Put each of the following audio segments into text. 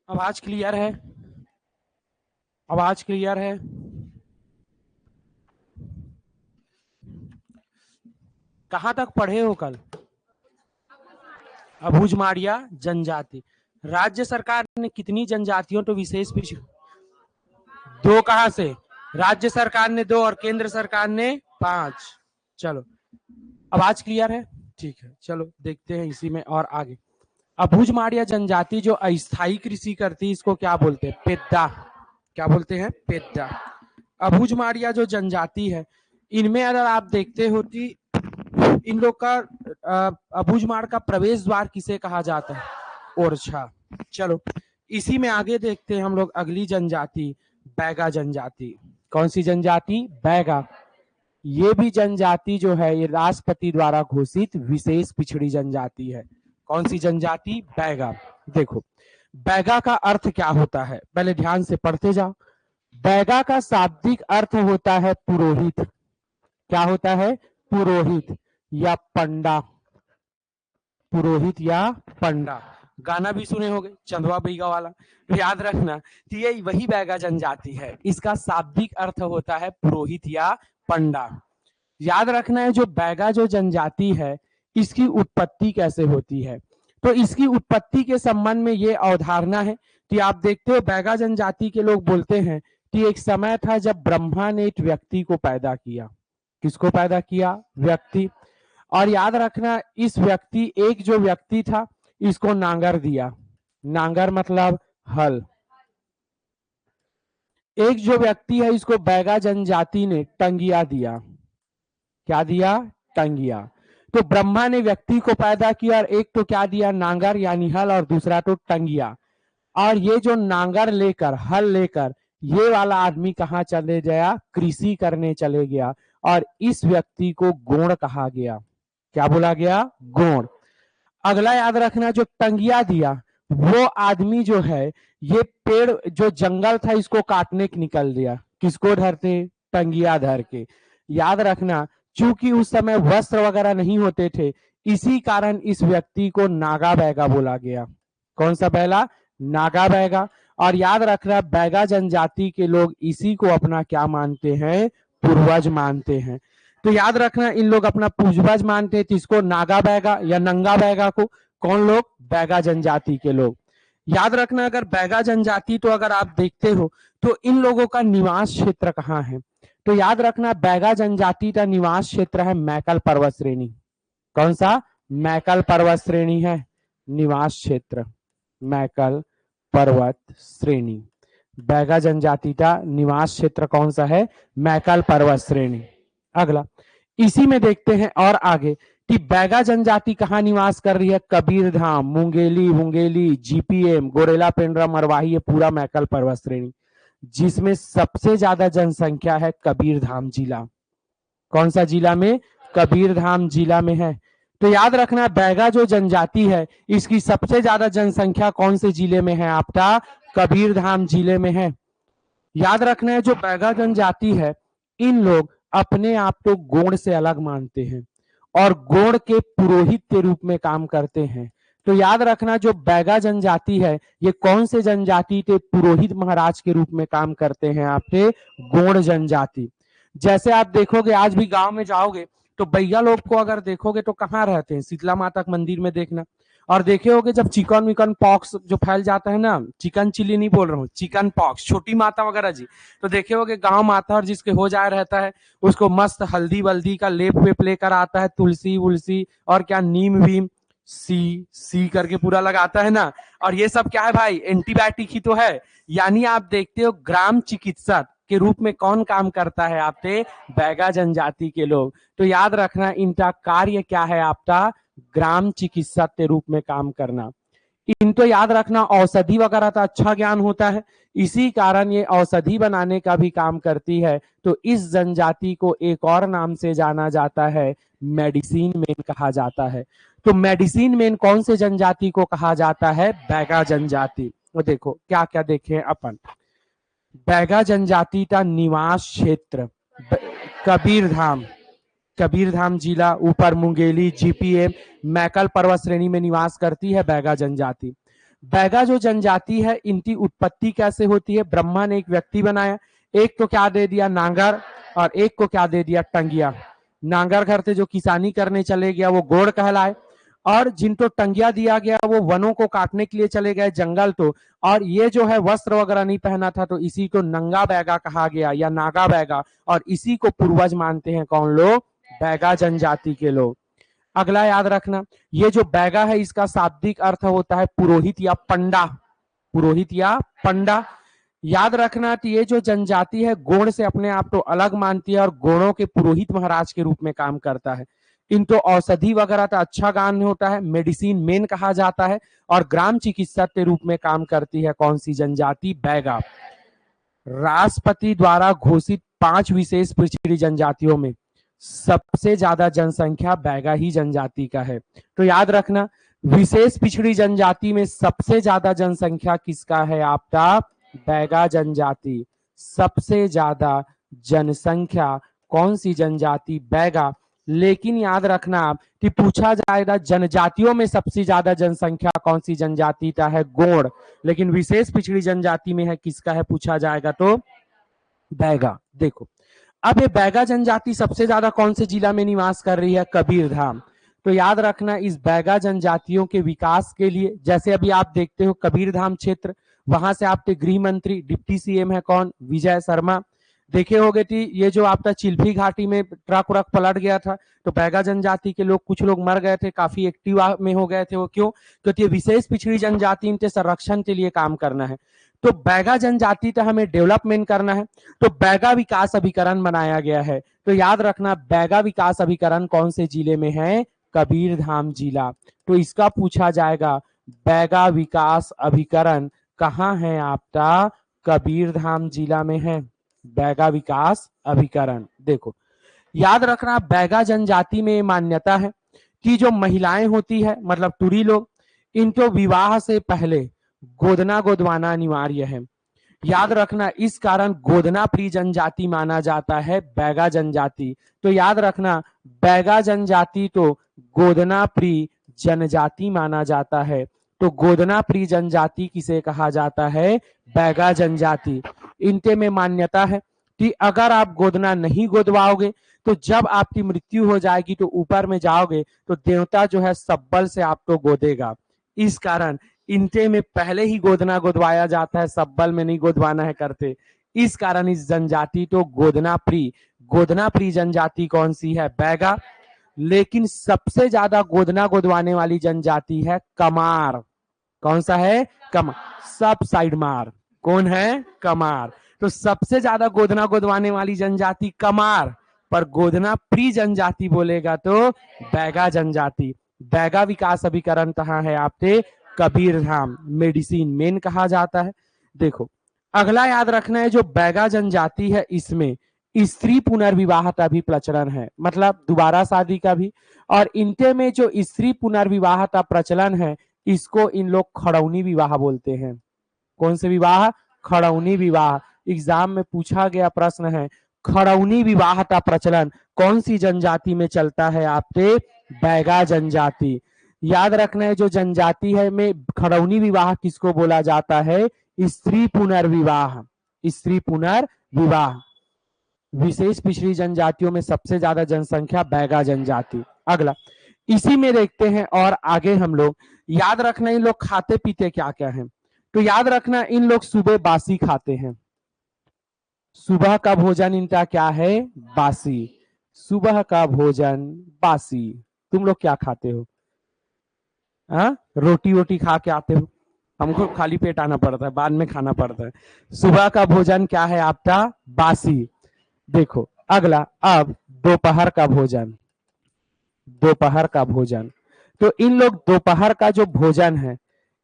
आवाज क्लियर है? आवाज क्लियर है? कहां तक पढ़े हो कल? अबूझमाड़िया जनजाति। राज्य सरकार ने कितनी जनजातियों तो विशेष पिछड़ दो कहां से? राज्य सरकार ने दो और केंद्र सरकार ने 5। चलो, आवाज क्लियर है? ठीक है, चलो देखते हैं इसी में और आगे। अबूझमाड़िया जनजाति जो अस्थायी कृषि करती है इसको क्या बोलते हैं? पेद्दा। क्या बोलते हैं? पेद्दा। अबूझमाड़िया जो जनजाति है इनमें अगर आप देखते हो कि इन लोग का अबूझमाड़ का प्रवेश द्वार किसे कहा जाता है? ओरछा। चलो इसी में आगे देखते हैं हम लोग अगली जनजाति, बैगा जनजाति। कौन सी जनजाति? बैगा। ये भी जनजाति जो है ये राष्ट्रपति द्वारा घोषित विशेष पिछड़ी जनजाति है। कौन सी जनजाति? बैगा। देखो बैगा का अर्थ क्या होता है, पहले ध्यान से पढ़ते जाओ। बैगा का शाब्दिक अर्थ होता है पुरोहित। क्या होता है? पुरोहित या पंडा। पुरोहित या पंडा। गाना भी सुने होंगे चंदवा बैगा वाला, तो याद रखना कि ये वही बैगा जनजाति है। इसका शाब्दिक अर्थ होता है पुरोहित या पंडा। याद रखना है जो बैगा जो जनजाति है इसकी उत्पत्ति कैसे होती है। तो इसकी उत्पत्ति के संबंध में ये अवधारणा है कि आप देखते हो बैगा जनजाति के लोग बोलते हैं कि एक समय था जब ब्रह्मा ने एक व्यक्ति को पैदा किया। किसको पैदा किया? व्यक्ति। और याद रखना इस व्यक्ति, एक जो व्यक्ति था इसको नांगर दिया। नांगर मतलब हल। एक जो व्यक्ति है इसको बैगा जनजाति ने टंगिया दिया। क्या दिया? टंगिया। तो ब्रह्मा ने व्यक्ति को पैदा किया और एक तो क्या दिया? नांगर यानी हल, और दूसरा तो टंगिया। और ये जो नांगर लेकर, हल लेकर ये वाला आदमी कहाँ चले गया? कृषि करने चले गया। और इस व्यक्ति को गोंड कहा गया। क्या बोला गया? गोंड। अगला याद रखना जो टंगिया दिया वो आदमी जो है ये पेड़ जो जंगल था इसको काटने के निकल दिया। किसको धरते? टंगिया धर के। याद रखना चूंकि उस समय वस्त्र वगैरह नहीं होते थे इसी कारण इस व्यक्ति को नागा बैगा बोला गया। कौन सा बैला? नागा बैगा। और याद रखना बैगा जनजाति के लोग इसी को अपना क्या मानते हैं? पूर्वज मानते हैं। तो याद रखना इन लोग अपना पूर्वज मानते हैं किसको? नागा बैगा या नंगा बैगा को। कौन लोग? बैगा जनजाति के लोग। याद रखना अगर बैगा जनजाति तो अगर आप देखते हो तो इन लोगों का निवास क्षेत्र कहाँ है? तो याद रखना बैगा जनजाति का निवास क्षेत्र है मैकल पर्वत श्रेणी। कौन सा? मैकल पर्वत श्रेणी है निवास क्षेत्र। मैकल पर्वत श्रेणी। बैगा जनजाति का निवास क्षेत्र कौन सा है? मैकल पर्वत श्रेणी। अगला इसी में देखते हैं और आगे कि बैगा जनजाति कहाँ निवास कर रही है? कबीरधाम, मुंगेली, मुंगेली, जीपीएम, गोरेला पेंड्रा, मरवाही, ये पूरा मैकल पर्वत श्रेणी, जिसमें सबसे ज्यादा जनसंख्या है कबीरधाम जिला। कौन सा जिला में? कबीरधाम जिला में है। तो याद रखना बैगा जो जनजाति है इसकी सबसे ज्यादा जनसंख्या कौन से जिले में है? आपका कबीरधाम जिले में है। याद रखना है जो बैगा जनजाति है इन लोग अपने आप को गोंड से अलग मानते हैं और गोंड के पुरोहित के रूप में काम करते हैं। तो याद रखना जो बैगा जनजाति है ये कौन से जनजाति के पुरोहित महाराज के रूप में काम करते हैं? आपके गोंड जनजाति। जैसे आप देखोगे आज भी गांव में जाओगे तो बैगा लोग को अगर देखोगे तो कहाँ रहते हैं? शीतला माता के मंदिर में देखना। और देखे होगे जब चिकन विकन पॉक्स जो फैल जाता है ना, चिकन चिली नहीं बोल रहा हूँ, चिकन पॉक्स, छोटी माता वगैरह जी, तो देखे होगे गांव माता और जिसके हो जाए रहता है उसको मस्त हल्दी वल्दी का लेप वेप लेकर आता है, तुलसी वुलसी और क्या नीम वीम सी करके पूरा लगाता है ना। और ये सब क्या है भाई? एंटीबायोटिक ही तो है। यानी आप देखते हो ग्राम चिकित्सक के रूप में कौन काम करता है? आपके बैगा जनजाति के लोग। तो याद रखना इनका कार्य क्या है? आपका ग्राम चिकित्सक के रूप में काम करना। इनको याद रखना औषधि वगैरह का अच्छा ज्ञान होता है इसी कारण ये औषधि बनाने का भी काम करती है। तो इस जनजाति को एक और नाम से जाना जाता है मेडिसिन मैन कहा जाता है। तो मेडिसिन मैन कौन से जनजाति को कहा जाता है? बैगा जनजाति। वो देखो क्या क्या देखें अपन। बैगा जनजाति का निवास क्षेत्र कबीरधाम, कबीरधाम जिला, ऊपर मुंगेली, जीपीएम, मैकल पर्वत श्रेणी में निवास करती है बैगा जनजाति। बैगा जो जनजाति है इनकी उत्पत्ति कैसे होती है? ब्रह्मा ने एक व्यक्ति बनाया, एक तो क्या दे दिया नांगर और एक को क्या दे दिया टंगिया। नांगर घर से जो किसानी करने चले गया वो गोड़ कहलाए, और जिनको टंगिया दिया गया वो वनों को काटने के लिए चले गए जंगल। तो और ये जो है वस्त्र वगैरह नहीं पहना था तो इसी को नंगा बैगा कहा गया या नागा बैगा, और इसी को पूर्वज मानते हैं कौन लोग? बैगा जनजाति के लोग। अगला याद रखना, ये जो बैगा है इसका शाब्दिक अर्थ होता है पुरोहित या पंडा। पुरोहित या पंडा। याद रखना कि ये जो जनजाति है गोण से अपने आप को अलग मानती है और गोणों के पुरोहित महाराज के रूप में काम करता है। इनको औषधि वगैरह का अच्छा ज्ञान होता है, मेडिसिन मैन कहा जाता है, और ग्राम चिकित्सक के रूप में काम करती है कौन सी जनजाति? बैगा। राष्ट्रपति द्वारा घोषित 5 विशेष पिछड़ी जनजातियों में सबसे ज्यादा जनसंख्या बैगा ही जनजाति का है। तो याद रखना, विशेष पिछड़ी जनजाति में सबसे ज्यादा जनसंख्या किसका है? आपका बैगा जनजाति। सबसे ज्यादा जनसंख्या कौन सी जनजाति? बैगा। लेकिन याद रखना आप कि पूछा जाएगा जनजातियों में सबसे ज्यादा जनसंख्या कौन सी जनजाति का है? गोंड। लेकिन विशेष पिछड़ी जनजाति में है किसका है पूछा जाएगा तो बैगा। देखो अब ये बैगा जनजाति सबसे ज्यादा कौन से जिला में निवास कर रही है? कबीरधाम। तो याद रखना इस बैगा जनजातियों के विकास के लिए, जैसे अभी आप देखते हो कबीरधाम क्षेत्र, वहां से आपके गृह मंत्री डिप्टी सीएम है कौन? विजय शर्मा। देखे होगे कि ये जो आपका चिल्फी घाटी में ट्रक व्रक पलट गया था तो बैगा जनजाति के लोग, कुछ लोग मर गए थे, काफी एक्टिव में हो गए थे। वो क्यों? क्योंकि ये विशेष पिछड़ी जनजाति, इनके संरक्षण के लिए काम करना है। तो बैगा जनजाति का हमें डेवलपमेंट करना है, तो बैगा विकास अभिकरण बनाया गया है। तो याद रखना बैगा विकास अभिकरण कौन से जिले में है? कबीरधाम जिला। तो इसका पूछा जाएगा बैगा विकास अभिकरण कहाँ है? आपका कबीरधाम जिला में है बैगा विकास अभिकरण। देखो याद रखना बैगा जनजाति में मान्यता है कि जो महिलाएं होती है मतलब टूरी लोग, इनको विवाह से पहले गोदना गोदवाना अनिवार्य है। याद रखना इस कारण गोदना प्रिय जनजाति माना जाता है बैगा जनजाति। तो याद रखना बैगा जनजाति तो गोदना प्रिय जनजाति माना जाता है। तो गोदना प्रिय जनजाति किसे कहा जाता है? बैगा जनजाति। इनके में मान्यता है कि अगर आप गोदना नहीं गोदवाओगे तो जब आपकी मृत्यु हो जाएगी तो ऊपर में जाओगे तो देवता जो है सब्बल से आपको गोदेगा। इस कारण इनके में पहले ही गोदना गोदवाया जाता है, सब्बल में नहीं गोदवाना है करते। इस कारण इस जनजाति तो गोदना प्रिय जनजाति कौन सी है? बैगा। लेकिन सबसे ज्यादा गोदना गोदवाने वाली जनजाति है कमार। कौन सा है? कमार। सब साइड मार। कौन है? कमार। तो सबसे ज्यादा गोदना गोदवाने वाली जनजाति कमार, पर गोदना प्रिय जनजाति बोलेगा तो बैगा जनजाति। बैगा विकास अभिकरण कहाँ है? आपके कबीरधाम। मेडिसिन मैन कहा जाता है। देखो अगला याद रखना है जो बैगा जनजाति है इसमें स्त्री पुनर्विवाह का भी प्रचलन है, मतलब दोबारा शादी का भी। और इनके में जो स्त्री पुनर्विवाह का प्रचलन है इसको इन लोग खड़ौनी विवाह बोलते हैं। कौन से विवाह? खड़ौनी विवाह। एग्जाम में पूछा गया प्रश्न है खड़ौनी विवाह का प्रचलन कौन सी जनजाति में चलता है? आपके बैगा जनजाति। याद रखना है जो जनजाति है में खड़ौनी विवाह किसको बोला जाता है? स्त्री पुनर्विवाह। स्त्री पुनर्विवाह। विशेष पिछड़ी जनजातियों में सबसे ज्यादा जनसंख्या बैगा जनजाति। अगला इसी में देखते हैं और आगे हम लोग याद रखना इन लोग खाते पीते क्या क्या है। तो याद रखना इन लोग सुबह बासी खाते हैं। सुबह का भोजन इनका क्या है? बासी। सुबह का भोजन बासी। तुम लोग क्या खाते हो? रोटी वोटी खा के आते हो? हमको खाली पेट आना पड़ता है, बाद में खाना पड़ता है। सुबह का भोजन क्या है आपका? बासी। देखो अगला अब दोपहर का भोजन। दोपहर का भोजन तो इन लोग दोपहर का जो भोजन है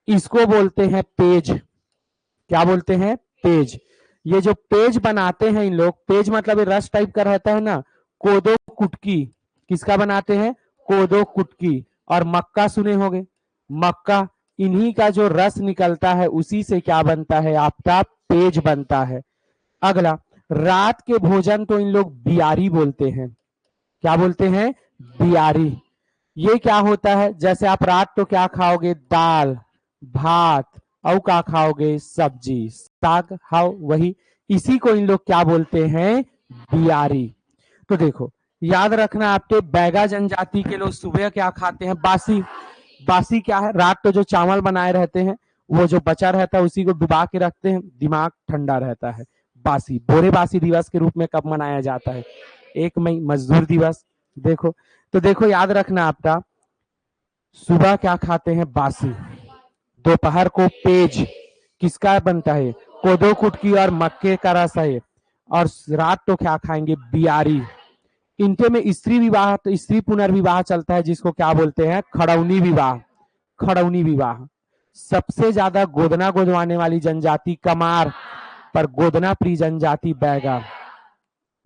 इसको बोलते हैं पेज। क्या बोलते हैं? पेज। ये जो पेज बनाते हैं इन लोग, पेज मतलब ये रस टाइप का रहता है ना, कोदो कुटकी। किसका बनाते हैं? कोदो कुटकी। और मक्का सुने होंगे, मक्का, इन्हीं का जो रस निकलता है उसी से क्या बनता है? आपका पेज बनता है। अगला रात के भोजन तो इन लोग बियारी बोलते हैं। क्या बोलते हैं? बियारी। ये क्या होता है? जैसे आप रात तो क्या खाओगे? दाल, भात, और क्या खाओगे, सब्जी, साग खाओ वही, इसी को इन लोग क्या बोलते हैं, बियारी। तो देखो याद रखना, आपके बैगा जनजाति के लोग सुबह क्या खाते हैं, बासी। बासी क्या है, रात को जो चावल बनाए रहते हैं वो जो बचा रहता है उसी को डुबा के रखते हैं, दिमाग ठंडा रहता है। बासी, बोरे बासी दिवस के रूप में कब मनाया जाता है, 1 मई, मजदूर दिवस। देखो, तो देखो याद रखना आपका, सुबह क्या खाते हैं, बासी। दोपहर को पेज, किसका बनता है, कोदो कुटकी और मक्के का रस है। और रात को क्या खाएंगे, बियारी। इनके में स्त्री विवाह, तो स्त्री पुनर्विवाह चलता है, जिसको क्या बोलते हैं, खड़ौनी विवाह। खड़ौनी विवाह। सबसे ज्यादा गोदना गोदवाने वाली जनजाति कमार, पर गोदना प्रिय जनजाति बैगा।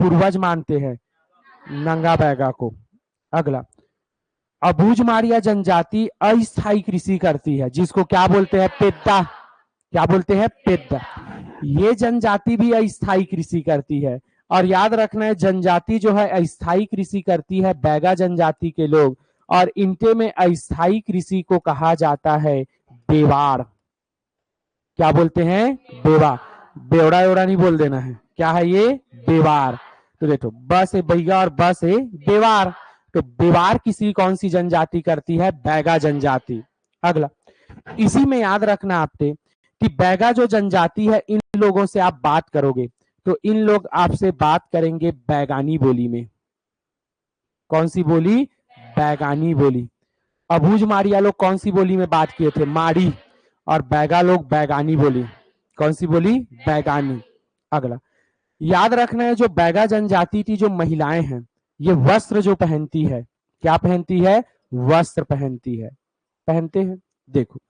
पूर्वज मानते हैं नंगा बैगा को। अगला, अबूझ मारिया जनजाति अस्थायी कृषि करती है, जिसको क्या बोलते हैं, पेद्दा। क्या बोलते हैं, पेद्दा। ये जनजाति भी अस्थायी कृषि करती है। और याद रखना है, जनजाति जो है अस्थायी कृषि करती है, बैगा जनजाति के लोग। और इनके में अस्थायी कृषि को कहा जाता है बेवाड़। क्या बोलते हैं, बेवा। बेवड़ा एवड़ा नहीं बोल देना है, क्या है ये, बेवार। तो देखो, बस है बैगा और बस है बेवार। तो बेवार किसी कौन सी जनजाति करती है, बैगा जनजाति। अगला, इसी में याद रखना आपने कि बैगा जो जनजाति है, इन लोगों से आप बात करोगे तो इन लोग आपसे बात करेंगे बैगानी बोली में। कौन सी बोली, बैगानी बोली। अबूझ मारिया लोग कौन सी बोली में बात किए थे, माड़ी। और बैगा लोग बैगानी बोली। कौन सी बोली, बैगानी। अगला, याद रखना है, जो बैगा जनजाति की जो महिलाएं हैं, ये वस्त्र जो पहनती है, क्या पहनती है, वस्त्र पहनती है, पहनते हैं। देखो,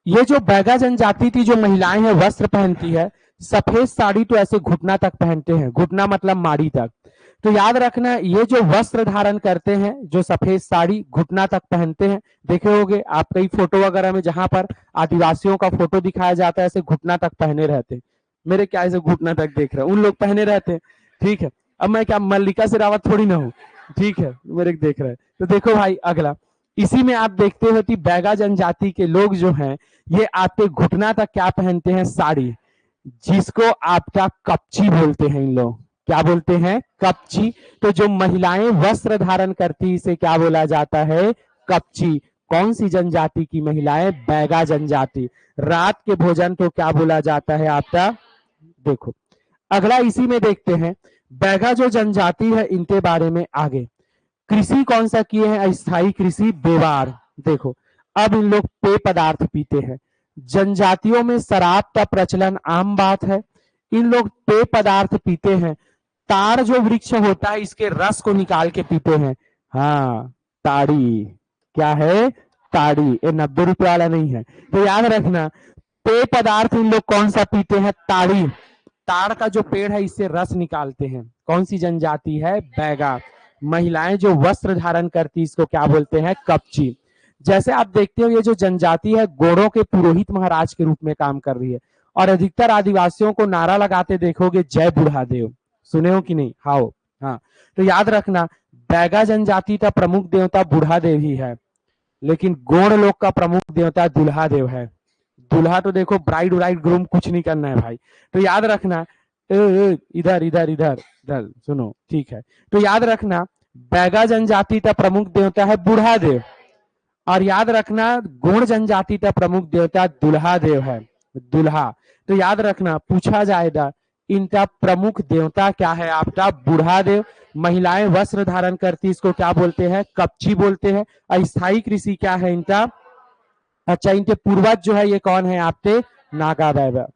ये जो बैगा जनजाति की जो महिलाएं हैं वस्त्र पहनती है, सफेद साड़ी तो ऐसे घुटना तक पहनते हैं, घुटना मतलब माड़ी तक। तो याद रखना, ये जो वस्त्र धारण करते हैं, जो सफेद साड़ी घुटना तक पहनते हैं, देखे होगे आप कई फोटो वगैरह में, जहां पर आदिवासियों का फोटो दिखाया जाता है, ऐसे घुटना तक पहने रहते हैं। मेरे क्या ऐसे घुटना तक देख रहे हैं, उन लोग पहने रहते हैं, ठीक है। अब मैं क्या मल्लिका शेरावत थोड़ी ना हूँ, ठीक है, मेरे देख रहे हैं। तो देखो भाई, अगला, इसी में आप देखते हो कि बैगा जनजाति के लोग जो हैं, ये आपके घुटना तक क्या पहनते हैं, साड़ी, जिसको आपका कपची बोलते हैं इन लोग। क्या बोलते हैं, कपची। तो जो महिलाएं वस्त्र धारण करती, इसे क्या बोला जाता है, कपची। कौन सी जनजाति की महिलाएं, बैगा जनजाति। रात के भोजन तो क्या बोला जाता है आपका, देखो। अगला इसी में देखते हैं, बैगा जो जनजाति है, इनके बारे में आगे। कृषि कौन सा किए हैं, अस्थायी कृषि, बेवार। देखो, अब इन लोग पेय पदार्थ पीते हैं। जनजातियों में शराब का प्रचलन आम बात है, इन लोग पेय पदार्थ पीते हैं। ताड़ जो वृक्ष होता है, इसके रस को निकाल के पीते हैं। हाँ, ताड़ी, क्या है, ताड़ी। ये 90 रुपए वाला नहीं है। तो याद रखना, पेय पदार्थ इन लोग कौन सा पीते हैं, ताड़ी। ताड़ का जो पेड़ है, इससे रस निकालते हैं। कौन सी जनजाति है, बैगा। महिलाएं जो वस्त्र धारण करती, इसको क्या बोलते हैं, कपची। जैसे आप देखते हो, ये जो जनजाति है, गोड़ों के पुरोहित महाराज के रूप में काम कर रही है। और अधिकतर आदिवासियों को नारा लगाते देखोगे, जय बुढ़ादेव। सुने हो कि नहीं, हाओ। हाँ, तो याद रखना, बैगा जनजाति का प्रमुख देवता बुढ़ादेव ही है, लेकिन गोड़ लोग का प्रमुख देवता दुल्हादेव है। दूल्हा तो देखो, ब्राइड व्राइड ग्रूम कुछ नहीं करना है भाई। तो याद रखना, इधर इधर इधर इधर सुनो, ठीक है। तो याद रखना, बैगा जनजाति का प्रमुख देवता है बुढ़ादेव। और याद रखना, गोंड जनजाति का प्रमुख देवता दुल्हादेव है, दुल्हा। तो याद रखना, पूछा जाएगा इनका प्रमुख देवता क्या है, आपका बुढ़ादेव। महिलाएं वस्त्र धारण करती, इसको क्या बोलते हैं, कपची बोलते हैं। अस्थायी कृषि क्या है इनका, अच्छा, इनके पूर्वज जो है ये कौन है आपके, नागा बैगा।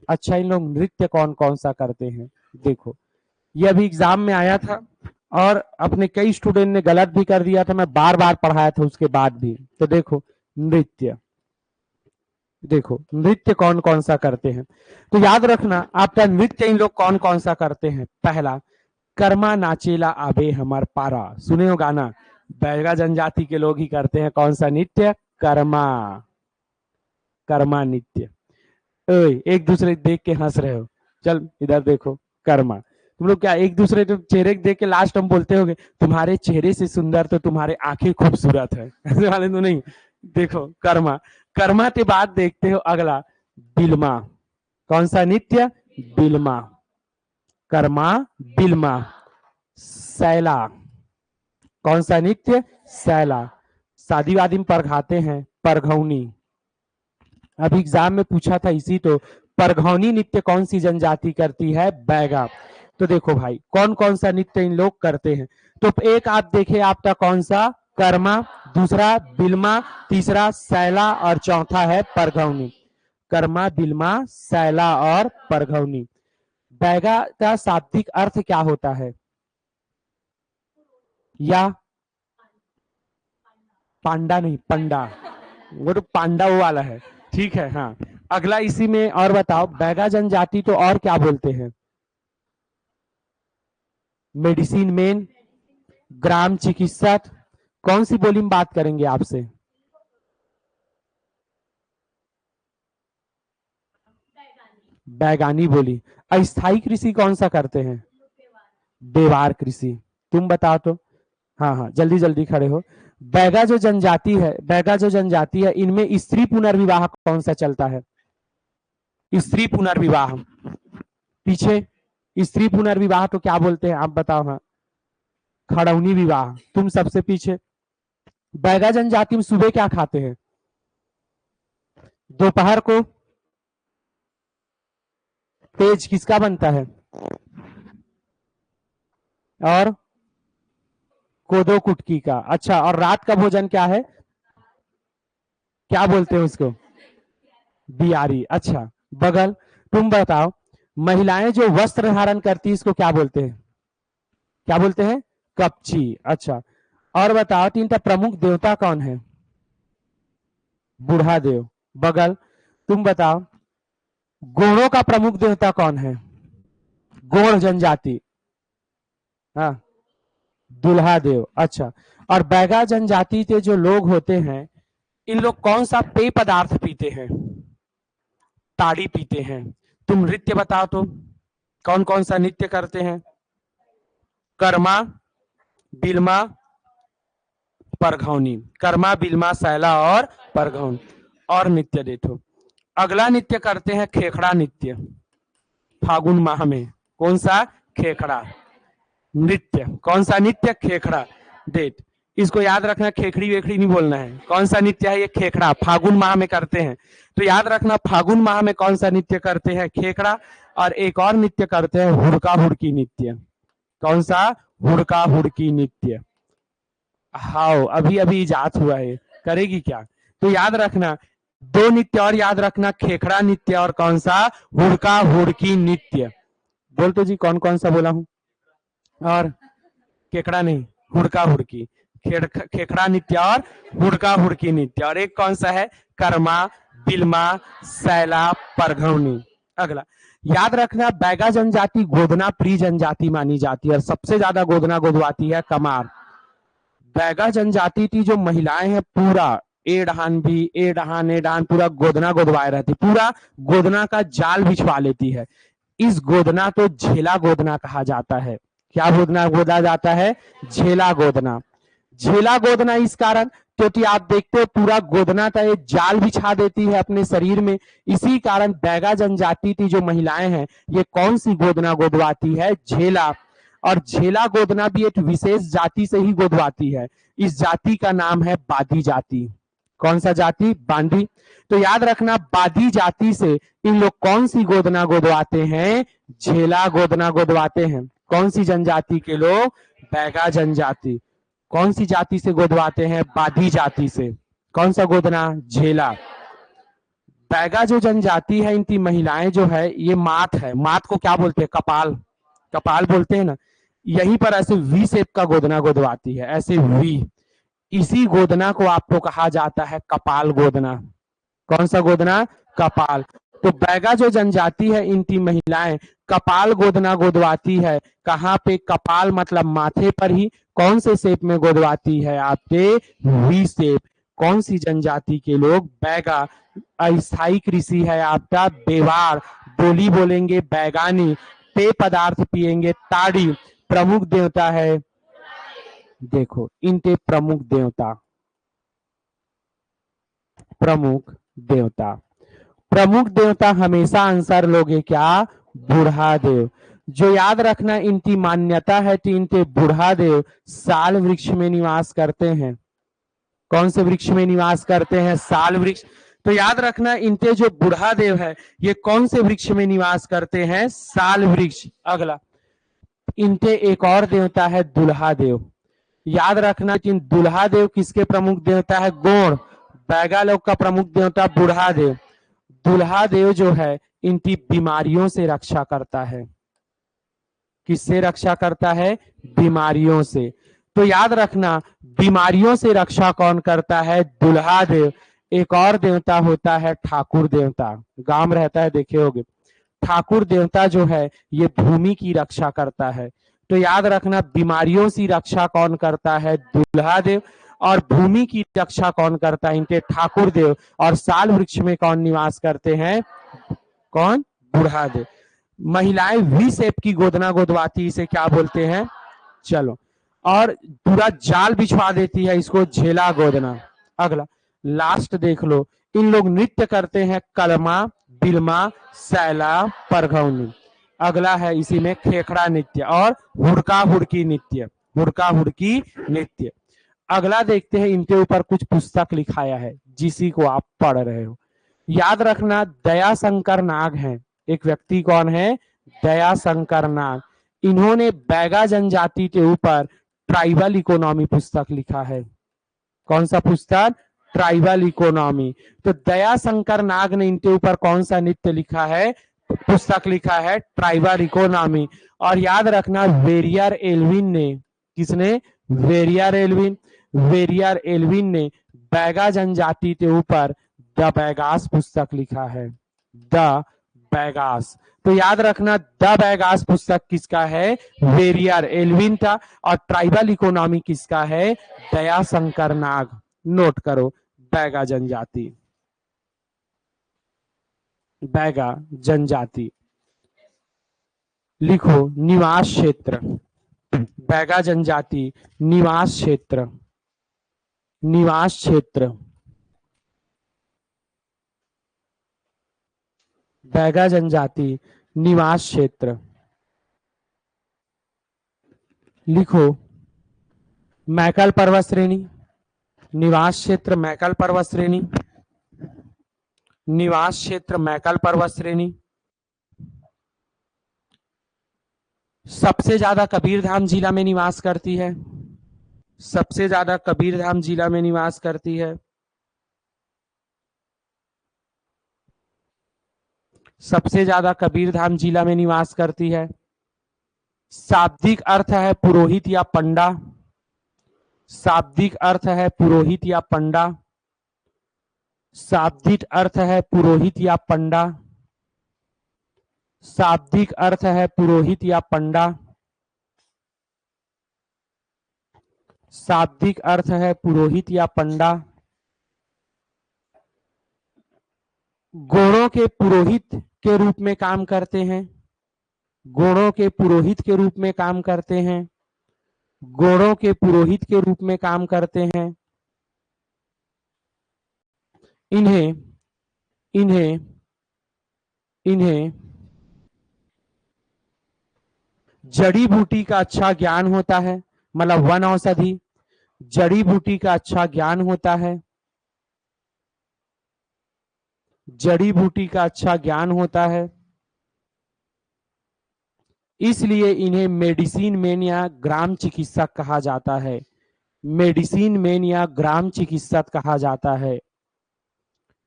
अच्छा, इन लोग नृत्य कौन कौन सा करते हैं, देखो, ये अभी एग्जाम में आया था और अपने कई स्टूडेंट ने गलत भी कर दिया था, मैं बार बार पढ़ाया था उसके बाद भी। तो देखो, नृत्य, देखो नृत्य कौन कौन सा करते हैं। तो याद रखना, आपका नृत्य इन लोग कौन कौन सा करते हैं। पहला, कर्मा नाचेला आबे हमार पारा। सुने हो गाना, बैगा जनजाति के लोग ही करते हैं। कौन सा नृत्य, कर्मा, कर्मा नृत्य। एक दूसरे देख के हंस रहे हो, चल इधर देखो, कर्मा। तुम लोग क्या एक दूसरे के चेहरे देख के लास्ट हम बोलते होगे, तुम्हारे चेहरे से सुंदर तो तुम्हारे आंखें खूबसूरत है, ऐसे वाले तो नहीं। देखो, कर्मा, कर्मा के बाद देखते हो अगला बिल्मा। कौन सा नृत्य? बिल्मा। कर्मा, बिल्मा। सैला। कौन सा नृत्य? सैला। शादी वादी में परघाते हैं, परघौनी। अभी एग्जाम में पूछा था इसी, तो परघौनी नृत्य कौन सी जनजाति करती है? बैगा। तो देखो भाई कौन कौन सा नृत्य इन लोग करते हैं। तो एक आप देखे आपका कौन सा? कर्मा, दूसरा बिल्मा, तीसरा सैला और चौथा है परघौनी। कर्मा, बिल्मा, सैला और परघौनी। बैगा का शाब्दिक अर्थ क्या होता है? या पांडा नहीं, पंडा। वो तो पांडा वो वाला है। ठीक है, हाँ। अगला इसी में और बताओ, बैगा जनजाति तो और क्या बोलते हैं? मेडिसिन मैन, ग्राम चिकित्सक। कौन सी बोली में बात करेंगे आपसे? बैगानी बोली। अस्थाई कृषि कौन सा करते हैं? बेवार कृषि। तुम बताओ तो। हाँ हाँ, जल्दी जल्दी खड़े हो। बैगा जो जनजाति है, बैगा जो जनजाति है, इनमें स्त्री पुनर्विवाह कौन सा चलता है? स्त्री पुनर्विवाह। पीछे स्त्री पुनर्विवाह तो क्या बोलते हैं आप बताओ? हाँ, खड़ौनी विवाह। तुम सबसे पीछे। बैगा जनजाति में सुबह क्या खाते हैं? दोपहर को तेज किसका बनता है? और कोदो कुटकी का। अच्छा, और रात का भोजन क्या है? क्या बोलते हैं उसको? बियारी। अच्छा, बगल। तुम बताओ, महिलाएं जो वस्त्र धारण करती है इसको क्या बोलते हैं? क्या बोलते हैं? कपची। अच्छा, और बताओ तीन प्रमुख देवता कौन है? बूढ़ा देव। बगल। तुम बताओ, गोणों का प्रमुख देवता कौन है? गोण जनजाति। हाँ, दुल्हा देव। अच्छा, और बैगा जनजाति के जो लोग होते हैं, इन लोग कौन सा पेय पदार्थ पीते हैं? ताड़ी पीते हैं। तुम नृत्य बताओ तो, कौन कौन सा नृत्य करते हैं? कर्मा, बिल्मा, परघौनी। कर्मा, बिल्मा, सैला और परघौनी। और नृत्य देखो, अगला नृत्य करते हैं खेखड़ा नृत्य। फागुन माह में। कौन सा? खेखड़ा नृत्य। कौन सा नृत्य? खेखड़ा। डेट इसको याद रखना, खेखड़ी वेखड़ी नहीं बोलना है। कौन सा नृत्य है ये? खेखड़ा। फागुन माह में करते हैं, तो याद रखना फागुन माह में कौन सा नृत्य करते हैं? खेखड़ा। और एक और नृत्य करते हैं हुड़का हुड़की नृत्य। कौन सा? हुड़का हुड़की नृत्य। हाउ अभी अभी इजाद हुआ है, करेगी क्या? तो याद रखना दो नृत्य और याद रखना, खेखड़ा नृत्य और कौन सा? हुड़का हुड़की नृत्य। बोल तो जी कौन कौन सा बोला हूं? और केकड़ा नहीं, हुड़का हुड़की। खेखड़ा नृत्य और हुड़का हुड़की नृत्य। और एक कौन सा है? कर्मा, बिल्मा, सैला, परघौनी। अगला याद रखना, बैगा जनजाति गोदना प्रिय जनजाति मानी जाती है और सबसे ज्यादा गोदना गोदवाती है कमार। बैगा जनजाति की जो महिलाएं हैं पूरा एडहान भी एडहान एडहान पूरा गोदना गोदवाए रहती, पूरा गोदना का जाल बिछवा लेती है। इस गोदना को झेला गोदना कहा जाता है। क्या गोदना गोदा जाता है? झेला गोदना। झेला गोदना इस कारण क्योंकि आप देखते हो पूरा गोदना का एक जाल बिछा देती है अपने शरीर में। इसी कारण बैगा जनजाति की जो महिलाएं हैं ये कौन सी गोदना गोदवाती है? झेला। और झेला गोदना भी एक विशेष जाति से ही गोदवाती है। इस जाति का नाम है बादी जाति। कौन सा जाति? बांदी। तो याद रखना बादी जाति से इन लोग कौन सी गोदना गोदवाते हैं? झेला गोदना गोदवाते हैं। कौन सी जनजाति के लोग? बैगा जनजाति। कौन सी जाति से गोदवाते हैं? बादी जाति से। कौन सा गोदना? झेला। बैगा जो जनजाति है इनकी महिलाएं जो है ये मात है। मात को क्या बोलते हैं? कपाल। कपाल बोलते हैं ना। यहीं पर ऐसे वी शेप का गोदना गोदवाती है, ऐसे वी। इसी गोदना को आपको कहा जाता है कपाल गोदना। कौन सा गोदना? कपाल। तो बैगा जो जनजाति है इनकी महिलाएं कपाल गोदना गोदवाती है। कहाँ पे? कपाल मतलब माथे पर ही। कौन से शेप में गोदवाती है? आपके वी शेप। कौन सी जनजाति के लोग? बैगा। अस्थाई कृषि है आपका बेवार। बोली बोलेंगे बैगानी। पेय पदार्थ पिएंगे ताड़ी। प्रमुख देवता है, देखो इनके प्रमुख देवता, प्रमुख देवता। प्रमुख देवता हमेशा आंसर लोगे क्या, बूढ़ा देव। जो याद रखना इनकी मान्यता है कि इनके बूढ़ा देव साल वृक्ष में निवास करते हैं। कौन से वृक्ष में निवास करते हैं, साल वृक्ष। तो याद रखना इनके जो बूढ़ा देव है ये कौन से वृक्ष में निवास करते हैं, साल वृक्ष। अगला, इनके एक और देवता है दुल्हा देव। याद रखना कि दुल्हा देव किसके प्रमुख देवता है, गौड़। बैगा लोग का प्रमुख देवता बूढ़ा देव। दुल्हा देव जो है इनकी बीमारियों से रक्षा करता है। किससे रक्षा करता है, बीमारियों से। तो याद रखना बीमारियों से रक्षा कौन करता है, दुल्हा देव। एक और देवता होता है ठाकुर देवता, गांव में रहता है, देखे होगे। ठाकुर देवता जो है ये भूमि की रक्षा करता है। तो याद रखना बीमारियों से रक्षा कौन करता है, दुल्हा देव। और भूमि की रक्षा कौन करता है, इनके ठाकुर देव। और साल वृक्ष में कौन निवास करते हैं, कौन, बूढ़ा देव। महिलाएं वी शेप की गोदना गोदवाती, इसे क्या बोलते हैं, चलो। और पूरा जाल बिछवा देती है, इसको झेला गोदना। अगला, लास्ट देख लो, इन लोग नृत्य करते हैं कलमा, बिलमा, सैला, परघौनी। अगला है इसी में खेखड़ा नृत्य और हुड़का हुड़की नृत्य, हुड़का हुड़की नृत्य। अगला देखते हैं, इनके ऊपर कुछ पुस्तक लिखाया है जिसी को आप पढ़ रहे हो। याद रखना दया शंकर नाग हैं, एक व्यक्ति कौन है, दया शंकर नाग। इन्होंने बैगा जनजाति के ऊपर ट्राइबल इकोनॉमी पुस्तक लिखा है। कौन सा पुस्तक, ट्राइबल इकोनॉमी। तो दया शंकर नाग ने इनके ऊपर कौन सा नृत्य लिखा है, पुस्तक लिखा है ट्राइबल इकोनॉमी। और याद रखना वेरियर एल्विन ने, किसने, वेरियर एल्विन। वेरियर एल्विन ने बैगा जनजाति के ऊपर द बैगास पुस्तक लिखा है, द बैगास। तो याद रखना द बैगास पुस्तक किसका है, वेरियर एल्विन का। और ट्राइबल इकोनॉमी किसका है, दया शंकर नाग। नोट करो, बैगा जनजाति, बैगा जनजाति। लिखो निवास क्षेत्र, बैगा जनजाति निवास क्षेत्र, निवास क्षेत्र, बैगा जनजाति निवास क्षेत्र। लिखो मैकल पर्वत श्रेणी, निवास क्षेत्र मैकल पर्वत श्रेणी, निवास क्षेत्र मैकल पर्वत श्रेणी। सबसे ज्यादा कबीरधाम जिला में निवास करती है, सबसे ज्यादा कबीरधाम जिला में निवास करती है। सबसे ज्यादा कबीरधाम जिला में निवास करती है। शाब्दिक अर्थ है पुरोहित या पंडा, शाब्दिक अर्थ है पुरोहित या पंडा, शाब्दिक अर्थ है पुरोहित या पंडा, शाब्दिक अर्थ है पुरोहित या पंडा, शाब्दिक अर्थ है पुरोहित या पंडा। गौड़ों के पुरोहित के रूप में काम करते हैं, गौड़ों के पुरोहित के रूप में काम करते हैं, गौड़ों के पुरोहित के रूप में काम करते हैं। इन्हें इन्हें इन्हें जड़ी बूटी का अच्छा ज्ञान होता है, मतलब वन औषधि, जड़ी बूटी का अच्छा ज्ञान होता है, जड़ी बूटी का अच्छा ज्ञान होता है। इसलिए इन्हें मेडिसिन मैन या ग्राम चिकित्सक कहा जाता है, मेडिसिन मैन या ग्राम चिकित्सक कहा जाता है,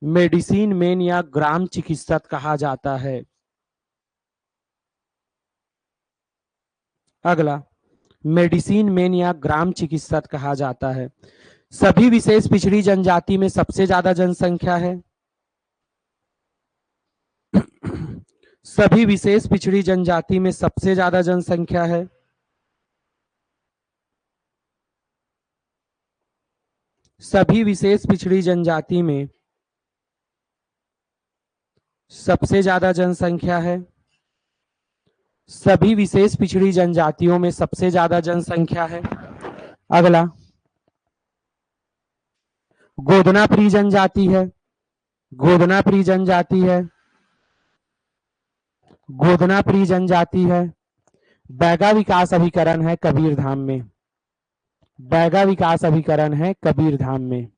मेडिसिन मैन या ग्राम चिकित्सक कहा जाता है। अगला, मेडिसिन मैन या ग्राम चिकित्सक कहा जाता है। सभी विशेष पिछड़ी जनजाति में सबसे ज्यादा जनसंख्या है, सभी विशेष पिछड़ी जनजाति में सबसे ज्यादा जनसंख्या है। सभी विशेष पिछड़ी जनजाति में सबसे ज्यादा जनसंख्या है, सभी विशेष पिछड़ी जनजातियों में सबसे ज्यादा जनसंख्या है। अगला, गोदना प्रिय जनजाति है, गोदनाप्रिय जनजाति है, गोदनाप्रिय जनजाति है। बैगा विकास अभिकरण है कबीरधाम में, बैगा विकास अभिकरण है कबीरधाम में।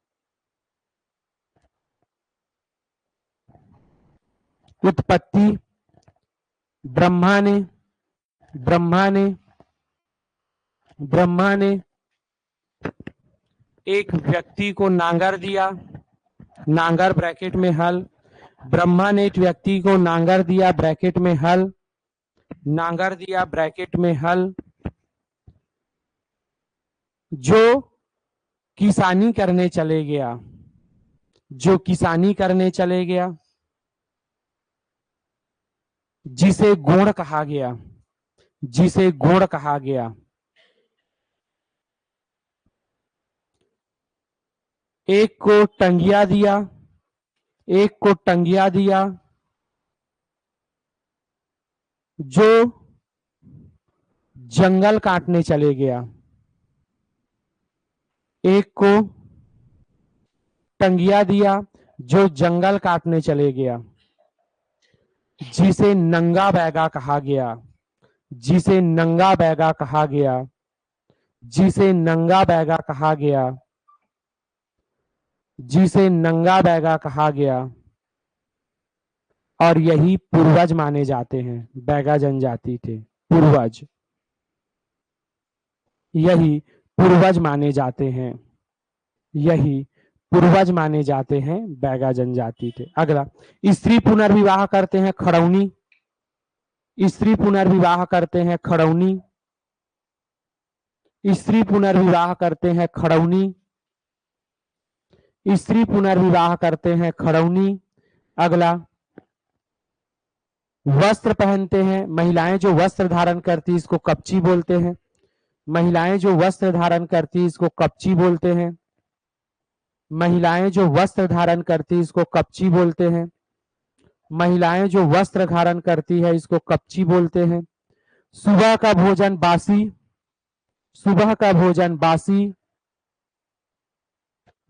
उत्पत्ति, ब्रह्मा ने ब्रह्मा ने ब्रह्मा ने एक व्यक्ति को नांगर दिया, नांगर ब्रैकेट में हल, ब्रह्मा ने एक व्यक्ति को नांगर दिया ब्रैकेट में हल, नांगर दिया ब्रैकेट में हल, जो किसानी करने चले गया, जो किसानी करने चले गया, जिसे गोड़ कहा गया, जिसे गोड़ कहा गया। एक को टंगिया दिया, एक को टंगिया दिया, जो जंगल काटने चले गया। एक को टंगिया दिया जो जंगल काटने चले गया, जिसे नंगा बैगा कहा गया, जिसे नंगा बैगा कहा गया, जिसे नंगा बैगा कहा गया, जिसे नंगा बैगा कहा गया। और यही पूर्वज माने जाते हैं, बैगा जनजाति थे पूर्वज, यही पूर्वज माने जाते हैं, यही पूर्वज माने जाते हैं, बैगा जनजाति थे। अगला, स्त्री पुनर्विवाह करते हैं खड़ौनी, स्त्री पुनर्विवाह करते हैं खड़ौनी, स्त्री पुनर्विवाह करते हैं खड़ौनी, स्त्री पुनर्विवाह करते हैं खड़ौनी। अगला, वस्त्र पहनते हैं, महिलाएं जो वस्त्र धारण करती इसको कपची बोलते हैं, महिलाएं जो वस्त्र धारण करती इसको कपची बोलते हैं, महिलाएं जो वस्त्र धारण करती इसको कपची बोलते हैं, महिलाएं जो वस्त्र धारण करती है इसको कपची बोलते हैं। सुबह का भोजन बासी, सुबह का भोजन बासी,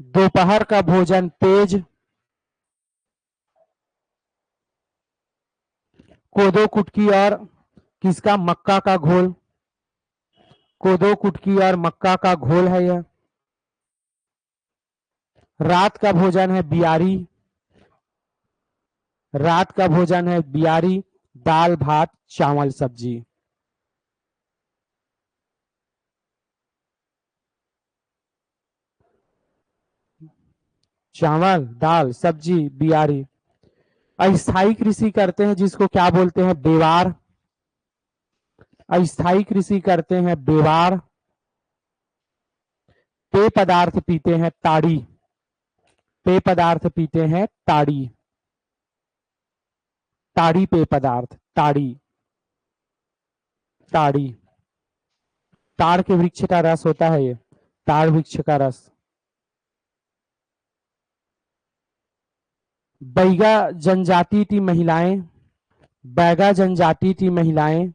दोपहर का भोजन तेज, कोदो कुटकी और किसका, मक्का का घोल, कोदो कुटकी और मक्का का घोल है यह। रात का भोजन है बियारी, रात का भोजन है बियारी, दाल भात चावल सब्जी। चावल दाल सब्जी बियारी। अस्थाई कृषि करते हैं जिसको क्या बोलते हैं, बेवार, अस्थाई कृषि करते हैं बेवार। पेय पदार्थ पीते हैं ताड़ी, पेय पदार्थ पीते हैं ताड़ी, ताड़ी पेय पदार्थ, ताड़ी, ताड़ी, ताड़ के वृक्ष का रस होता है ये, ताड़ वृक्ष का रस। बैगा जनजाति की महिलाएं, बैगा जनजाति की महिलाएं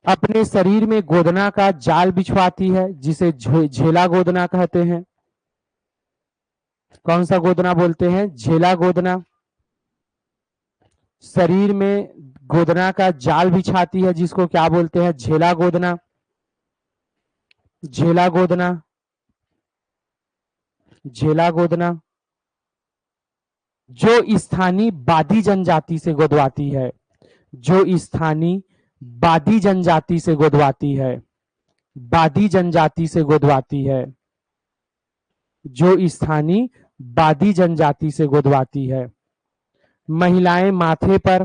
अपने शरीर में गोदना का जाल बिछवाती है जिसे झेला गोदना कहते हैं। कौन सा गोदना बोलते हैं, झेला गोदना। शरीर में गोदना का जाल बिछाती है जिसको क्या बोलते हैं, झेला गोदना, झेला गोदना, झेला गोदना। जो स्थानीय बादी जनजाति से गोदवाती है, जो स्थानीय बादी जनजाति से गोदवाती है, बादी जनजाति से गोदवाती है, जो स्थानीय बादी जनजाति से गोदवाती है। महिलाएं माथे पर,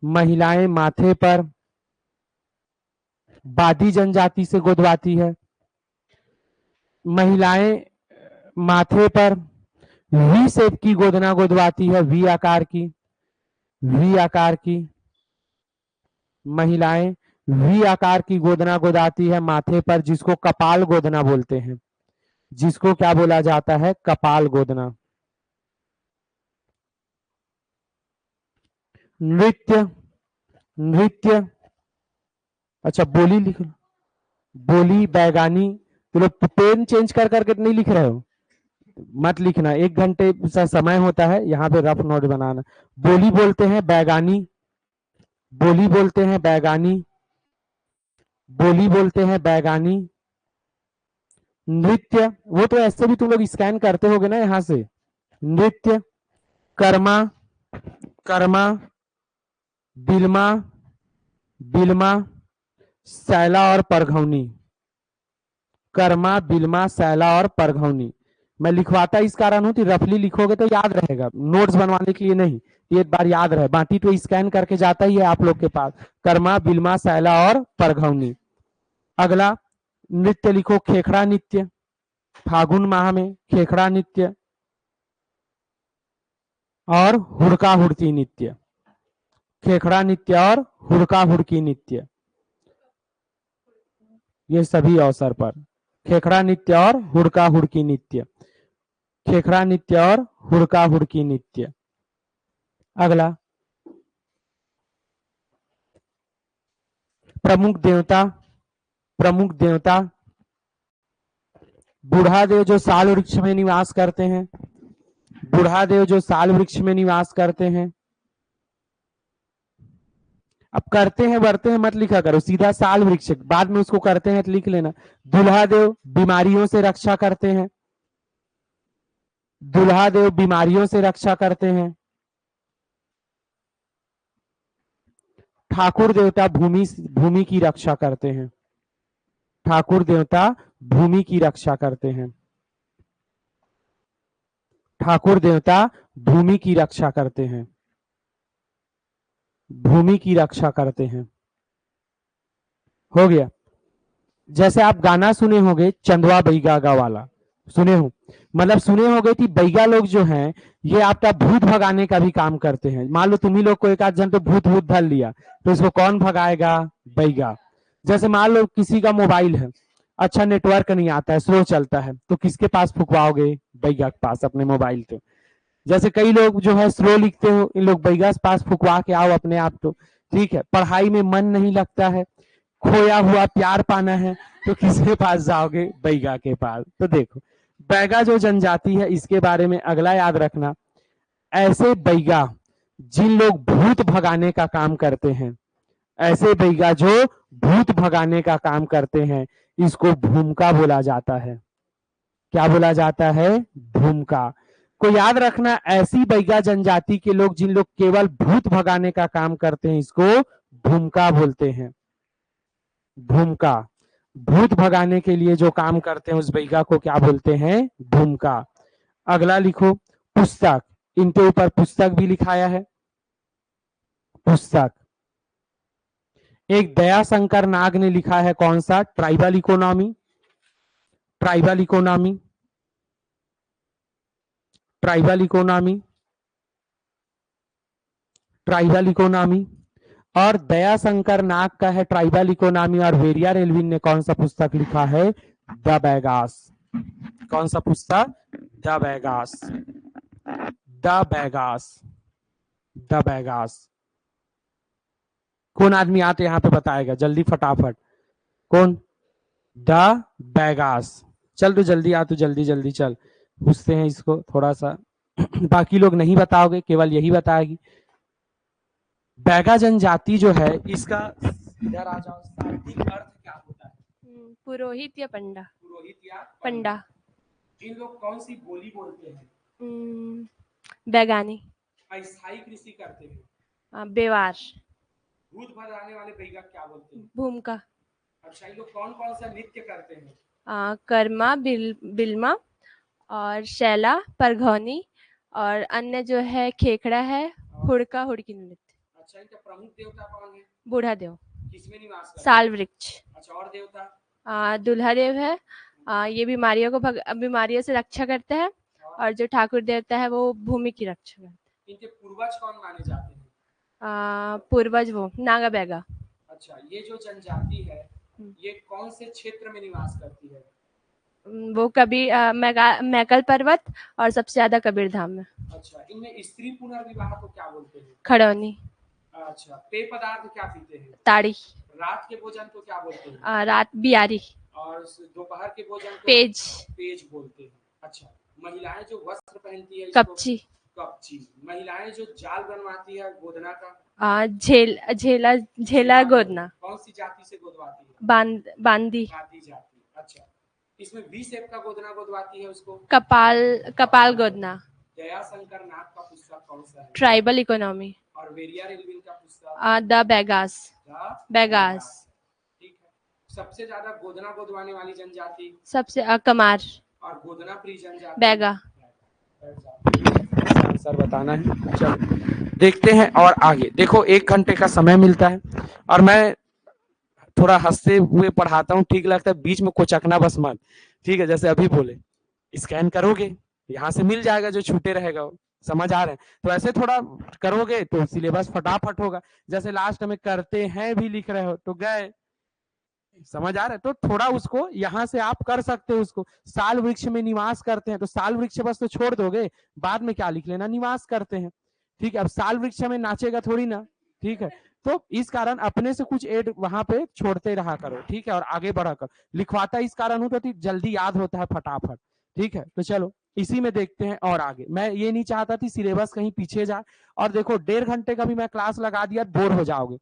महिलाएं माथे पर बादी जनजाति से गोदवाती है। महिलाएं माथे पर वी शेप की गोदना गोदवाती है, वी आकार की, वी आकार की। महिलाएं वी आकार की गोदना गोदाती है माथे पर, जिसको कपाल गोदना बोलते हैं, जिसको क्या बोला जाता है, कपाल गोदना। नृत्य, नृत्य, अच्छा बोली लिख लो, बोली बैगानी। तो लोग पेन चेंज कर करके नहीं लिख रहे हो, मत लिखना, 1 घंटे सा समय होता है, यहाँ पे रफ नोट बनाना। बोली बोलते हैं बैगानी, बोली बोलते हैं बैगानी, बोली बोलते हैं बैगानी। नृत्य, वो तो ऐसे भी तुम लोग स्कैन करते होगे ना यहाँ से। नृत्य, कर्मा, कर्मा, बिल्मा, बिल्मा, सैला और परघौनी। कर्मा, बिल्मा, सैला और परघौनी। मैं लिखवाता इस कारण हूं कि रफली लिखोगे तो याद रहेगा, नोट्स बनवाने के लिए नहीं, एक बार याद रहे, बाकी तो स्कैन करके जाता ही है आप लोग के पास। कर्मा, बिल्मा, सैला और परघौनी। अगला नृत्य लिखो, खेखड़ा नृत्य, फागुन माह में खेखड़ा नृत्य और हुड़का हुड़की नृत्य। खेखड़ा नृत्य और हुड़का हुड़की नृत्य, ये सभी अवसर पर। खेखड़ा नृत्य और हुड़का हुड़की नृत्य, खेखड़ा नृत्य और हुड़का हुड़की नृत्य। अगला प्रमुख देवता, प्रमुख देवता बूढ़ा देव जो साल वृक्ष में निवास करते हैं, बूढ़ा देव जो साल वृक्ष में निवास करते हैं। अब करते हैं बढ़ते हैं मत लिखा करो, सीधा साल वृक्ष, बाद में उसको करते हैं तो लिख लेना। दूल्हा देव बीमारियों से रक्षा करते हैं, दूल्हा देव बीमारियों से रक्षा करते हैं। ठाकुर देवता भूमि भूमि की रक्षा करते हैं, ठाकुर देवता भूमि की रक्षा करते हैं, ठाकुर देवता भूमि की रक्षा करते हैं, भूमि की रक्षा करते हैं। हो गया। जैसे आप गाना सुने होंगे चंदवा बैगा वाला, सुने हो, मतलब सुने होंगे कि बैगा लोग जो हैं ये आपका भूत भगाने का भी काम करते हैं। मान लो तुम्ही लोग को एक आध जन तो भूत भूत धर लिया, तो इसको कौन भगाएगा? बैगा। जैसे मान लो किसी का मोबाइल है, अच्छा नेटवर्क नहीं आता है, स्लो चलता है, तो किसके पास फुकवाओगे? बैगा के पास अपने मोबाइल पे। जैसे कई लोग जो है स्लो लिखते हो, इन लोग बैगा के पास फुकवा के आओ अपने आप तो ठीक है। पढ़ाई में मन नहीं लगता है, खोया हुआ प्यार पाना है, तो किसके पास जाओगे? बैगा के पास। तो देखो बैगा जो जनजाति है इसके बारे में अगला याद रखना, ऐसे बैगा जिन लोग भूत भगाने का काम करते हैं, ऐसे बैगा जो भूत भगाने का काम करते हैं, इसको भूमका बोला जाता है। क्या बोला जाता है? भूमका। को याद रखना, ऐसी बैगा जनजाति के लोग जिन लोग केवल भूत भगाने का काम करते हैं, इसको भूमका बोलते हैं। भूमका। भूत भगाने के लिए जो काम करते हैं उस बैगा को क्या बोलते हैं? भूमका। अगला लिखो पुस्तक, इनके ऊपर पुस्तक भी लिखाया है। पुस्तक एक दयाशंकर नाग ने लिखा है, कौन सा? Tribal economy, tribal economy, tribal economy, tribal economy. और दयाशंकर नाग का है ट्राइबल इकोनॉमी, और वेरिया रेलविन ने कौन सा पुस्तक लिखा है? द बैगास। कौन सा पुस्तक? The Baigas, the Baigas, the Baigas. कौन आदमी आते यहाँ पे बताएगा जल्दी फटाफट? कौन? द बैगास। चल तू जल्दी आ, तू जल्दी जल्दी चल, पूछते हैं इसको थोड़ा सा। बाकी लोग नहीं बताओगे, केवल यही बताएगी। बैगा जनजाति जो है इसका, इधर आ जाओ, शाब्दिक अर्थ क्या होता है? पुरोहित या पंडा? पुरोहित या पंडा। इन लोग कौन सी बोली बोलते हैं? बैगानी। अस्थायी कृषि करते हैं। बेवार। भूत भगाने वाले बैगा क्या बोलते हैं? भूमका। अच्छा, ये लोग कौन कौन सा नृत्य करते हैं? कर्मा, बिल्मा और शैला, परघौनी, और अन्य जो है खेखड़ा है, हुड़का हुड़की नृत्य। अच्छा, इनका प्रमुख देवता कौन है? बूढ़ा देव। किसमें निवास करते हैं? साल वृक्ष। अच्छा, और देवता? दूल्हा देव है, ये बीमारियों से रक्षा करते हैं, और जो ठाकुर देवता है वो भूमि की रक्षा करते हैं। इनके पूर्वज कौन माने जाते हैं? पूर्वज वो नागा बैगा। अच्छा, ये जो जनजाति है ये कौन से क्षेत्र में निवास करती है? वो मैकल पर्वत और सबसे ज्यादा कबीर धाम में। अच्छा, इनमें स्त्री पुनर्विवाह को क्या बोलते हैं? खड़ौनी। अच्छा, पेय पदार्थ क्या पीते हैं? ताड़ी। रात के भोजन को क्या बोलते हैं? रात बियारी। और दोपहर के भोजन को? पेज। पेज बोलते हैं। अच्छा, महिलाएं जो वस्त्र पहनती है इसको कपची। कपची। महिलाएं जो जाल बनवाती है गोदना का झेला झेला गोदना। कौन सी जाति से गोदवाती है? बांदी। बांदी जाति। अच्छा, इसमें वी शेप का गोदना गोदवाती है उसको कपाल गोदना। दया शंकर नाथ का पुस्तक कौन सा है? Tribal economy. और वेरिया रेलविन का पुस्तक द बेगास। ठीक है। सबसे ज्यादा गोदना गोदवाने वाली जनजाति? सबसे कमार। और गोदना प्रिय जनजाति? बैगा। सर बताना है। चलो देखते हैं और आगे। देखो 1 घंटे का समय मिलता है और मैं थोड़ा हंसते हुए पढ़ाता हूँ, ठीक लगता है, बीच में कोचकना बस मत, ठीक है? जैसे अभी बोले स्कैन करोगे यहाँ से मिल जाएगा, जो छूटे रहेगा वो, समझ आ रहे हैं? तो ऐसे थोड़ा करोगे तो सिलेबस फटाफट होगा। जैसे लास्ट में करते हैं भी लिख रहे हो तो गए, समझ आ रहा है? तो थोड़ा उसको यहाँ से आप कर सकते हो। उसको साल वृक्ष में निवास करते हैं तो साल वृक्ष बस तो छोड़ दोगे, बाद में क्या लिख लेना, निवास करते हैं, ठीक है? अब साल वृक्ष में नाचेगा थोड़ी ना, ठीक है? तो इस कारण अपने से कुछ एड वहां पे छोड़ते रहा करो, ठीक है? और आगे बढ़ा कर लिखवाता इस कारण हूं तो जल्दी याद होता है फटाफट, ठीक है? तो चलो इसी में देखते हैं और आगे। मैं ये नहीं चाहता थी सिलेबस कहीं पीछे जाए। और देखो 1.5 घंटे का भी मैं क्लास लगा दिया, बोर हो जाओगे।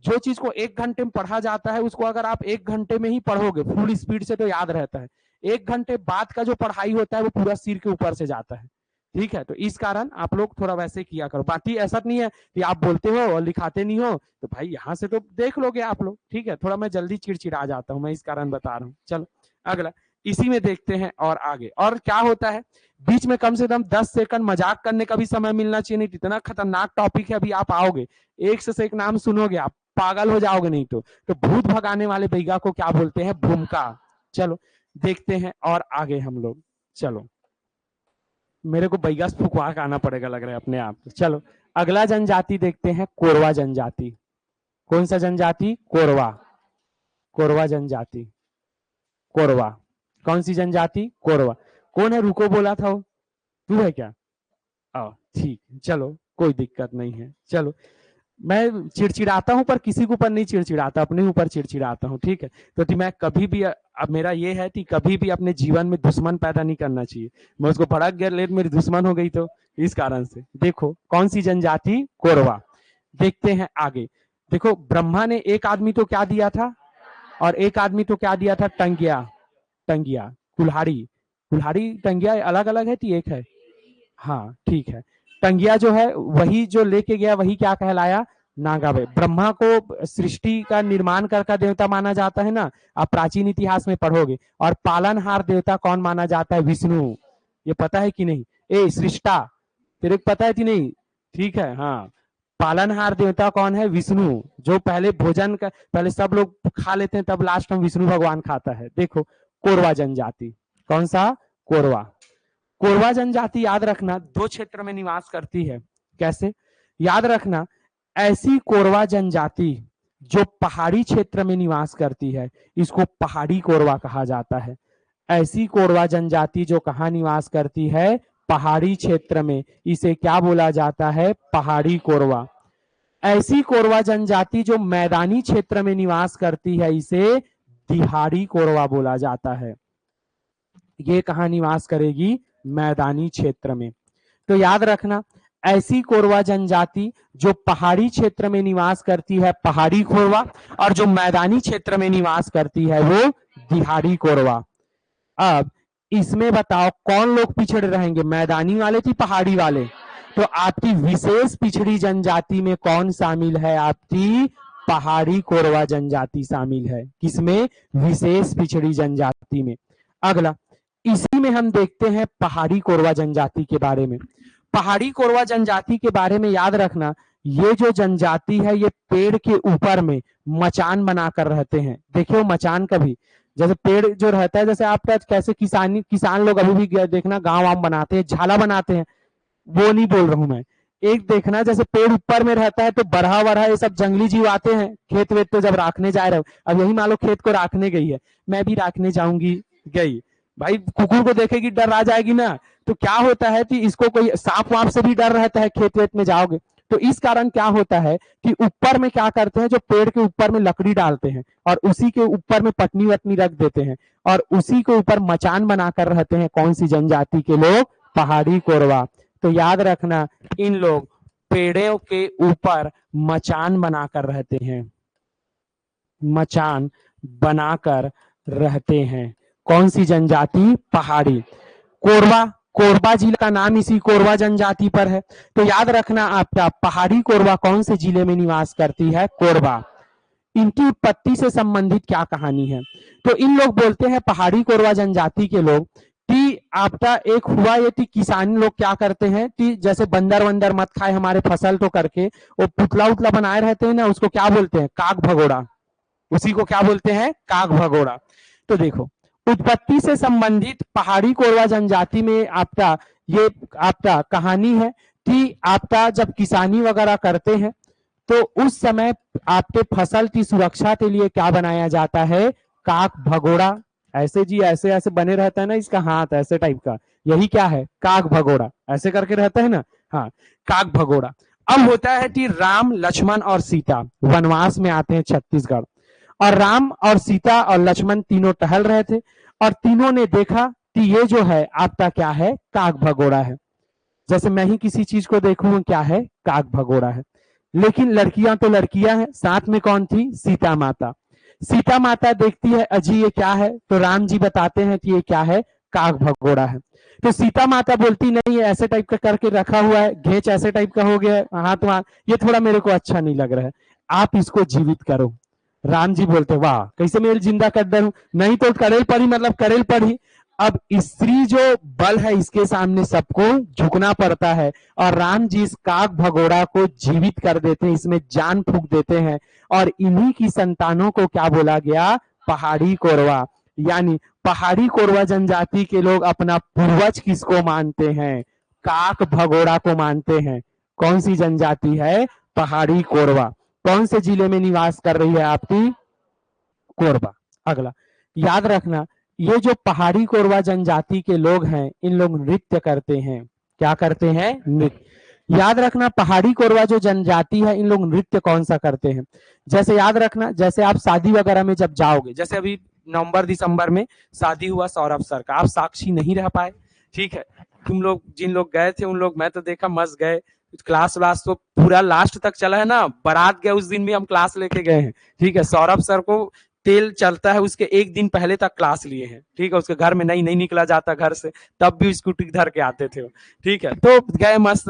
जो चीज को 1 घंटे में पढ़ा जाता है उसको अगर आप 1 घंटे में ही पढ़ोगे फुल स्पीड से तो याद रहता है। 1 घंटे बाद का जो पढ़ाई होता है वो पूरा सिर के ऊपर से जाता है, ठीक है? तो इस कारण आप लोग थोड़ा वैसे किया करो। बाकी ऐसा नहीं है कि आप बोलते हो और लिखाते नहीं हो, तो भाई यहाँ से तो देख लोगे आप लोग, ठीक है? थोड़ा मैं जल्दी चिड़चिड़ा जाता हूँ, मैं इस कारण बता रहा हूँ। चलो अगला इसी में देखते हैं और आगे। और क्या होता है, बीच में कम से कम 10 सेकंड मजाक करने का भी समय मिलना चाहिए। नहीं, इतना खतरनाक टॉपिक है, अभी आप आओगे एक से एक नाम सुनोगे आप पागल हो जाओगे। नहीं तो भूत भगाने वाले बैगा को क्या बोलते हैं, भूमिका। चलो देखते हैं और आगे हम लोग। चलो मेरे को बैगा से फुकवा के आना पड़ेगा लग रहा है अपने आप। चलो अगला जनजाति देखते हैं, कोरवा जनजाति। कौन सा जनजाति? कोरवा। कोरवा जनजाति। कोरवा कौन सी जनजाति? कोरवा। कौन है रुको बोला था वो? तू है क्या? ठीक, चलो कोई दिक्कत नहीं है। चलो मैं चिड़चिड़ाता हूं पर किसी के ऊपर नहीं चिड़चिड़ाता, अपने ऊपर चिड़चिड़ाता हूं, ठीक है? तो मैं कभी भी, अब मेरा ये है कि कभी भी अपने जीवन में दुश्मन पैदा नहीं करना चाहिए। मैं उसको भड़क गया, लेट मेरी दुश्मन हो गई तो इस कारण से। देखो कौन सी जनजाति? कोरवा। देखते हैं आगे। देखो ब्रह्मा ने एक आदमी तो क्या दिया था, और एक आदमी तो क्या दिया था? टंगिया। टंगिया कुल्हाड़ी। कुल्हाड़ी टंगिया अलग अलग है कि एक है? हाँ ठीक है। टंगिया जो है वही जो लेके गया वही क्या कहलाया? नागावे। ब्रह्मा को सृष्टि का निर्माण करता देवता माना जाता है ना, आप प्राचीन इतिहास में पढ़ोगे। और पालनहार देवता कौन माना जाता है? विष्णु। ये पता है कि नहीं? ए सृष्टा, तेरे को पता है कि नहीं? ठीक है, हाँ। पालनहार देवता कौन है? विष्णु। जो पहले भोजन का, पहले सब लोग खा लेते हैं तब लास्ट में विष्णु भगवान खाता है। देखो कोरवा जनजाति। कौन सा? कोरवा। कोरवा जनजाति याद रखना 2 क्षेत्र में निवास करती है। कैसे? याद रखना, ऐसी कोरवा जनजाति जो पहाड़ी क्षेत्र में निवास करती है इसको पहाड़ी कोरवा कहा जाता है। ऐसी कोरवा जनजाति जो कहाँ निवास करती है? पहाड़ी क्षेत्र में, इसे क्या बोला जाता है? पहाड़ी कोरवा। ऐसी कोरवा जनजाति जो मैदानी क्षेत्र में निवास करती है इसे दिहाड़ी कोरवा बोला जाता है। ये कहाँ निवास करेगी? मैदानी क्षेत्र में। तो याद रखना, ऐसी कोरवा जनजाति जो पहाड़ी क्षेत्र में निवास करती है पहाड़ी कोरवा, और जो मैदानी क्षेत्र में निवास करती है वो दिहाड़ी कोरवा। अब इसमें बताओ कौन लोग पिछड़े रहेंगे, मैदानी वाले कि पहाड़ी वाले? तो आपकी विशेष पिछड़ी जनजाति में कौन शामिल है? आपकी पहाड़ी कोरवा जनजाति शामिल है। किसमें? विशेष पिछड़ी जनजाति में। अगला इसी में हम देखते हैं पहाड़ी कोरवा जनजाति के बारे में। पहाड़ी कोरवा जनजाति के बारे में याद रखना, ये जो जनजाति है ये पेड़ के ऊपर में मचान बनाकर रहते हैं। देखियो मचान कभी, जैसे पेड़ जो रहता है, जैसे आपका कैसे किसान लोग अभी भी देखना गांव वाम बनाते हैं, झाला बनाते हैं, वो नहीं बोल रहा हूं मैं। एक देखना जैसे पेड़ ऊपर में रहता है तो बरहा वरहा ये सब जंगली जीव आते हैं खेत वेत तो जब राखने जा रहे हो। अब यही मान लो खेत को राखने गई है, मैं भी राखने जाऊंगी, गई भाई, कुकुर को देखेगी डर आ जाएगी ना। तो क्या होता है कि इसको कोई सांप वाप से भी डर रहता है खेत वेत में जाओगे तो इस कारण क्या होता है कि ऊपर में क्या करते हैं, जो पेड़ के ऊपर में लकड़ी डालते हैं और उसी के ऊपर में पटनी वटनी रख देते हैं और उसी के ऊपर मचान बनाकर रहते हैं कौन सी जनजाति के लोग, पहाड़ी कोरवा। तो याद रखना इन लोग पेड़ों के ऊपर मचान बनाकर रहते हैं, मचान बनाकर रहते हैं। कौन सी जनजाति, पहाड़ी कोरवा। कोरबा जिले का नाम इसी कोरवा जनजाति पर है। तो याद रखना आपका पहाड़ी कोरवा कौन से जिले में निवास करती है, कोरबा। इनकी उत्पत्ति से संबंधित क्या कहानी है, तो इन लोग बोलते हैं पहाड़ी कोरवा जनजाति के लोग कि आपका एक हुआ ये कि किसान लोग क्या करते हैं कि जैसे बंदर वंदर मत खाए हमारे फसल तो करके वो पुतला उतला बनाए रहते हैं ना, उसको क्या बोलते हैं, काग भगोड़ा। उसी को क्या बोलते हैं, काग भगोड़ा। तो देखो उत्पत्ति से संबंधित पहाड़ी कोरवा जनजाति में आपका ये आपका कहानी है कि आपका जब किसानी वगैरह करते हैं तो उस समय आपके फसल की सुरक्षा के लिए क्या बनाया जाता है, काग भगोड़ा। ऐसे जी ऐसे ऐसे बने रहता है ना इसका हाथ ऐसे टाइप का, यही क्या है, काग भगोड़ा, ऐसे करके रहता है ना, हाँ काग भगोड़ा। अब होता है कि राम लक्ष्मण और सीता वनवास में आते हैं छत्तीसगढ़, और राम और सीता और लक्ष्मण तीनों टहल रहे थे और तीनों ने देखा कि ये जो है आपका क्या है, काग भगोड़ा है। जैसे मैं ही किसी चीज को देखूं क्या है, काग भगोड़ा है। लेकिन लड़कियां तो लड़कियां हैं, साथ में कौन थी, सीता माता। सीता माता देखती है अजी ये क्या है, तो राम जी बताते हैं कि ये क्या है, काग भगोड़ा है। तो सीता माता बोलती नहीं ये ऐसे टाइप का करके रखा हुआ है, घेच ऐसे टाइप का हो गया है, हाथ वहां ये थोड़ा मेरे को अच्छा नहीं लग रहा है, आप इसको जीवित करो। राम जी बोलते वाह कैसे मैं जिंदा कर दूं, नहीं तो करेल पड़ी, मतलब करेल पड़ी। अब स्त्री जो बल है इसके सामने सबको झुकना पड़ता है और राम जी इस काग भगोड़ा को जीवित कर देते हैं, इसमें जान फूंक देते हैं और इन्हीं की संतानों को क्या बोला गया, पहाड़ी कोरवा। यानी पहाड़ी कोरवा जनजाति के लोग अपना पूर्वज किसको मानते हैं, काग भगोड़ा को मानते हैं। कौन सी जनजाति है, पहाड़ी कोरवा। कौन से जिले में निवास कर रही है आपकी, कोरबा। अगला याद रखना ये जो पहाड़ी कोरवा जनजाति के लोग हैं इन लोग नृत्य करते हैं, क्या करते हैं, नृत्य। याद रखना पहाड़ी कोरवा जो जनजाति है इन लोग नृत्य कौन सा करते हैं, जैसे याद रखना जैसे आप शादी वगैरह में जब जाओगे, जैसे अभी नवंबर दिसंबर में शादी हुआ सौरभ सर का, आप साक्षी नहीं रह पाए, ठीक है, तुम लोग जिन लोग गए थे उन लोग, मैं तो देखा मस्त गए, क्लास व्लास तो पूरा लास्ट तक चला है ना, बारात गया उस दिन भी हम क्लास लेके गए हैं, ठीक है। सौरभ सर को तेल चलता है उसके एक दिन पहले तक क्लास लिए हैं, ठीक है, उसके घर में नहीं निकला जाता घर से, तब भी स्कूटी धर के आते थे, ठीक है। तो गए मस्त,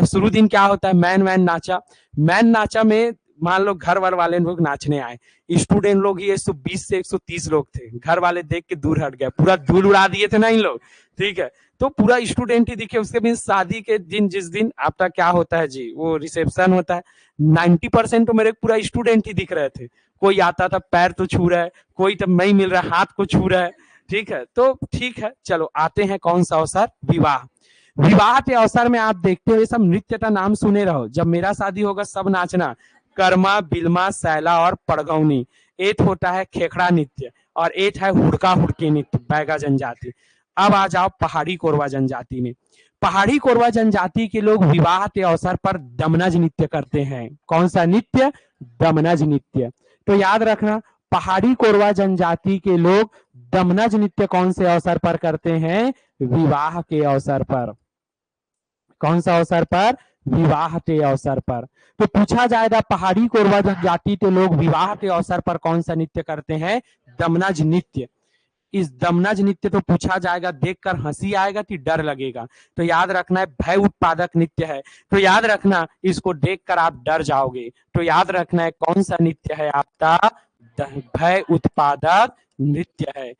शुरू दिन क्या होता है, मैन वैन नाचा, मैन नाचा में मान लो घर वाले लोग नाचने आए, स्टूडेंट लोग ही 120 से 130 लोग थे, घर वाले देख के दूर हट गए, पूरा धूल उड़ा दिए थे ना इन लोग, ठीक है। तो पूरा स्टूडेंट ही दिखे, उसके भी शादी के दिन जिस दिन आपका क्या होता है जी, वो रिसेप्शन होता है, 90% तो मेरे पूरा स्टूडेंट ही दिख रहे थे, कोई आता था पैर तो छू रहा है, कोई तो नहीं मिल रहा है हाथ को छू रहा है, ठीक है। तो ठीक है चलो आते हैं कौन सा अवसर, विवाह। विवाह के अवसर में आप देखते हो ये सब नृत्य का नाम सुने रहो, जब मेरा शादी होगा सब नाचना, कर्मा बिल्मा सैला और पड़गौनी। एक होता है खेखड़ा नृत्य और एक है हुड़का हुड़की नृत्य, बैगा जनजाति। अब आ जाओ पहाड़ी कोरवा जनजाति में। पहाड़ी कोरवा जनजाति के लोग विवाह के अवसर पर दमनज नृत्य करते हैं। कौन सा नृत्य, दमनज नृत्य। तो याद रखना पहाड़ी कोरवा जनजाति के लोग दमनज नृत्य कौन से अवसर पर करते हैं, विवाह के अवसर पर। कौन सा अवसर पर, विवाह के अवसर पर। तो पूछा जाएगा पहाड़ी कोरवा जनजाति के लोग विवाह के अवसर पर कौन सा नृत्य करते हैं, दमनज नृत्य। इस दमनज नृत्य तो पूछा जाएगा, देखकर हंसी आएगा कि डर लगेगा, तो याद रखना है भय उत्पादक नृत्य है, तो याद रखना इसको देखकर आप डर जाओगे, तो याद रखना है कौन सा नृत्य है आपका, भय उत्पादक नृत्य है।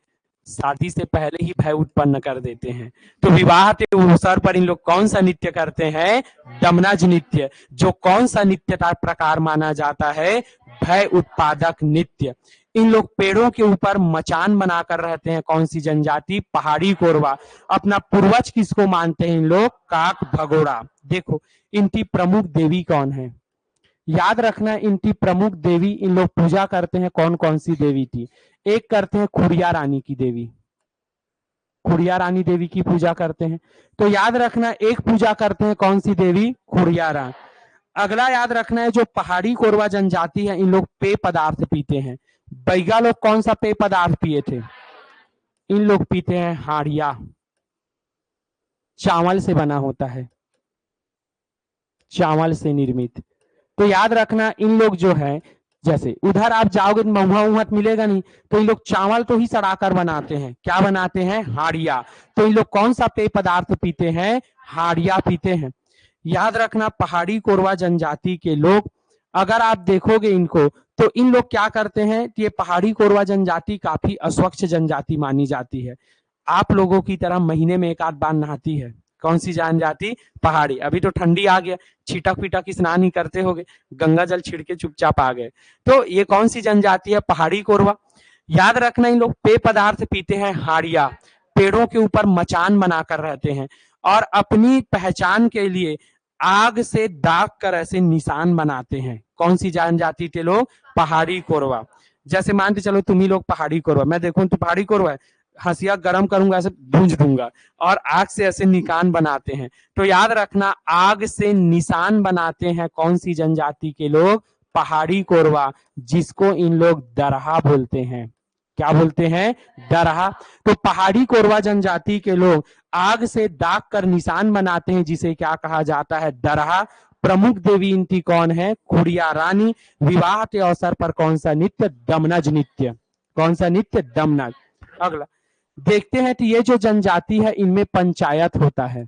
शादी से पहले ही भय उत्पन्न कर देते हैं। तो विवाह के अवसर पर इन लोग कौन सा नृत्य करते हैं, दमनज नृत्य, जो कौन सा नृत्य का प्रकार माना जाता है, भय उत्पादक नृत्य। इन लोग पेड़ों के ऊपर मचान बनाकर रहते हैं, कौन सी जनजाति, पहाड़ी कोरवा। अपना पूर्वज किसको मानते हैं इन लोग, काग भगोड़ा। देखो इनकी प्रमुख देवी कौन है, याद रखना इनकी प्रमुख देवी इन लोग पूजा करते हैं, कौन कौन सी देवी थी, एक करते हैं खुड़िया रानी की देवी, खुड़िया रानी देवी की पूजा करते हैं। तो याद रखना एक पूजा करते हैं कौन सी देवी, खुड़िया रानी। अगला याद रखना है, जो पहाड़ी कोरवा जनजाति है इन लोग पेय पदार्थ पीते हैं। बैगा लोग कौन सा पेय पदार्थ पिए थे? इन लोग पीते हैं हाड़िया, चावल से बना होता है, चावल से निर्मित। तो याद रखना इन लोग जो है, जैसे उधर आप जाओगे तो महुआ उहुआ मिलेगा नहीं, तो इन लोग चावल तो ही सड़ाकर बनाते हैं। क्या बनाते हैं? हाड़िया। तो इन लोग कौन सा पेय पदार्थ पीते हैं? हाड़िया पीते हैं। याद रखना पहाड़ी कोरवा जनजाति के लोग, अगर आप देखोगे इनको, तो इन लोग क्या करते हैं, ये पहाड़ी कोरवा जनजाति काफी अस्वच्छ जनजाति मानी जाती है। आप लोगों की तरह महीने में एक आध बार नहाती है। कौन सी जनजाति? पहाड़ी। अभी तो ठंडी आ गया, छिटक पिटक स्नान ही करते होगे, गंगा जल छिड़के चुपचाप आ गए। तो ये कौन सी जनजाति है? पहाड़ी कोरवा। याद रखना इन लोग पेय पदार्थ पीते हैं हाड़िया, पेड़ों के ऊपर मचान बनाकर रहते हैं और अपनी पहचान के लिए आग से दाग कर ऐसे निशान बनाते हैं। कौन सी जनजाति के लोग? पहाड़ी कोरवा। जैसे मानते चलो तुम ही लोग पहाड़ी कोरवा, मैं देखूं तो पहाड़ी कोरवा है, हंसिया गर्म करूंगा ऐसे भूंज दूंगा और आग से ऐसे निशान बनाते हैं। तो याद रखना आग से निशान बनाते हैं कौन सी जनजाति के लोग? पहाड़ी कोरवा, जिसको इन लोग दरहा बोलते हैं। क्या बोलते हैं? दरहा। तो पहाड़ी कोरवा जनजाति के लोग आग से दाग कर निशान बनाते हैं, जिसे क्या कहा जाता है? दरहा। प्रमुख देवी इनकी कौन है? खुड़िया रानी। विवाह के अवसर पर कौन सा नृत्य? दमनज नृत्य। कौन सा नृत्य? दमनज। अगला देखते हैं कि ये जो जनजाति है इनमें पंचायत होता है,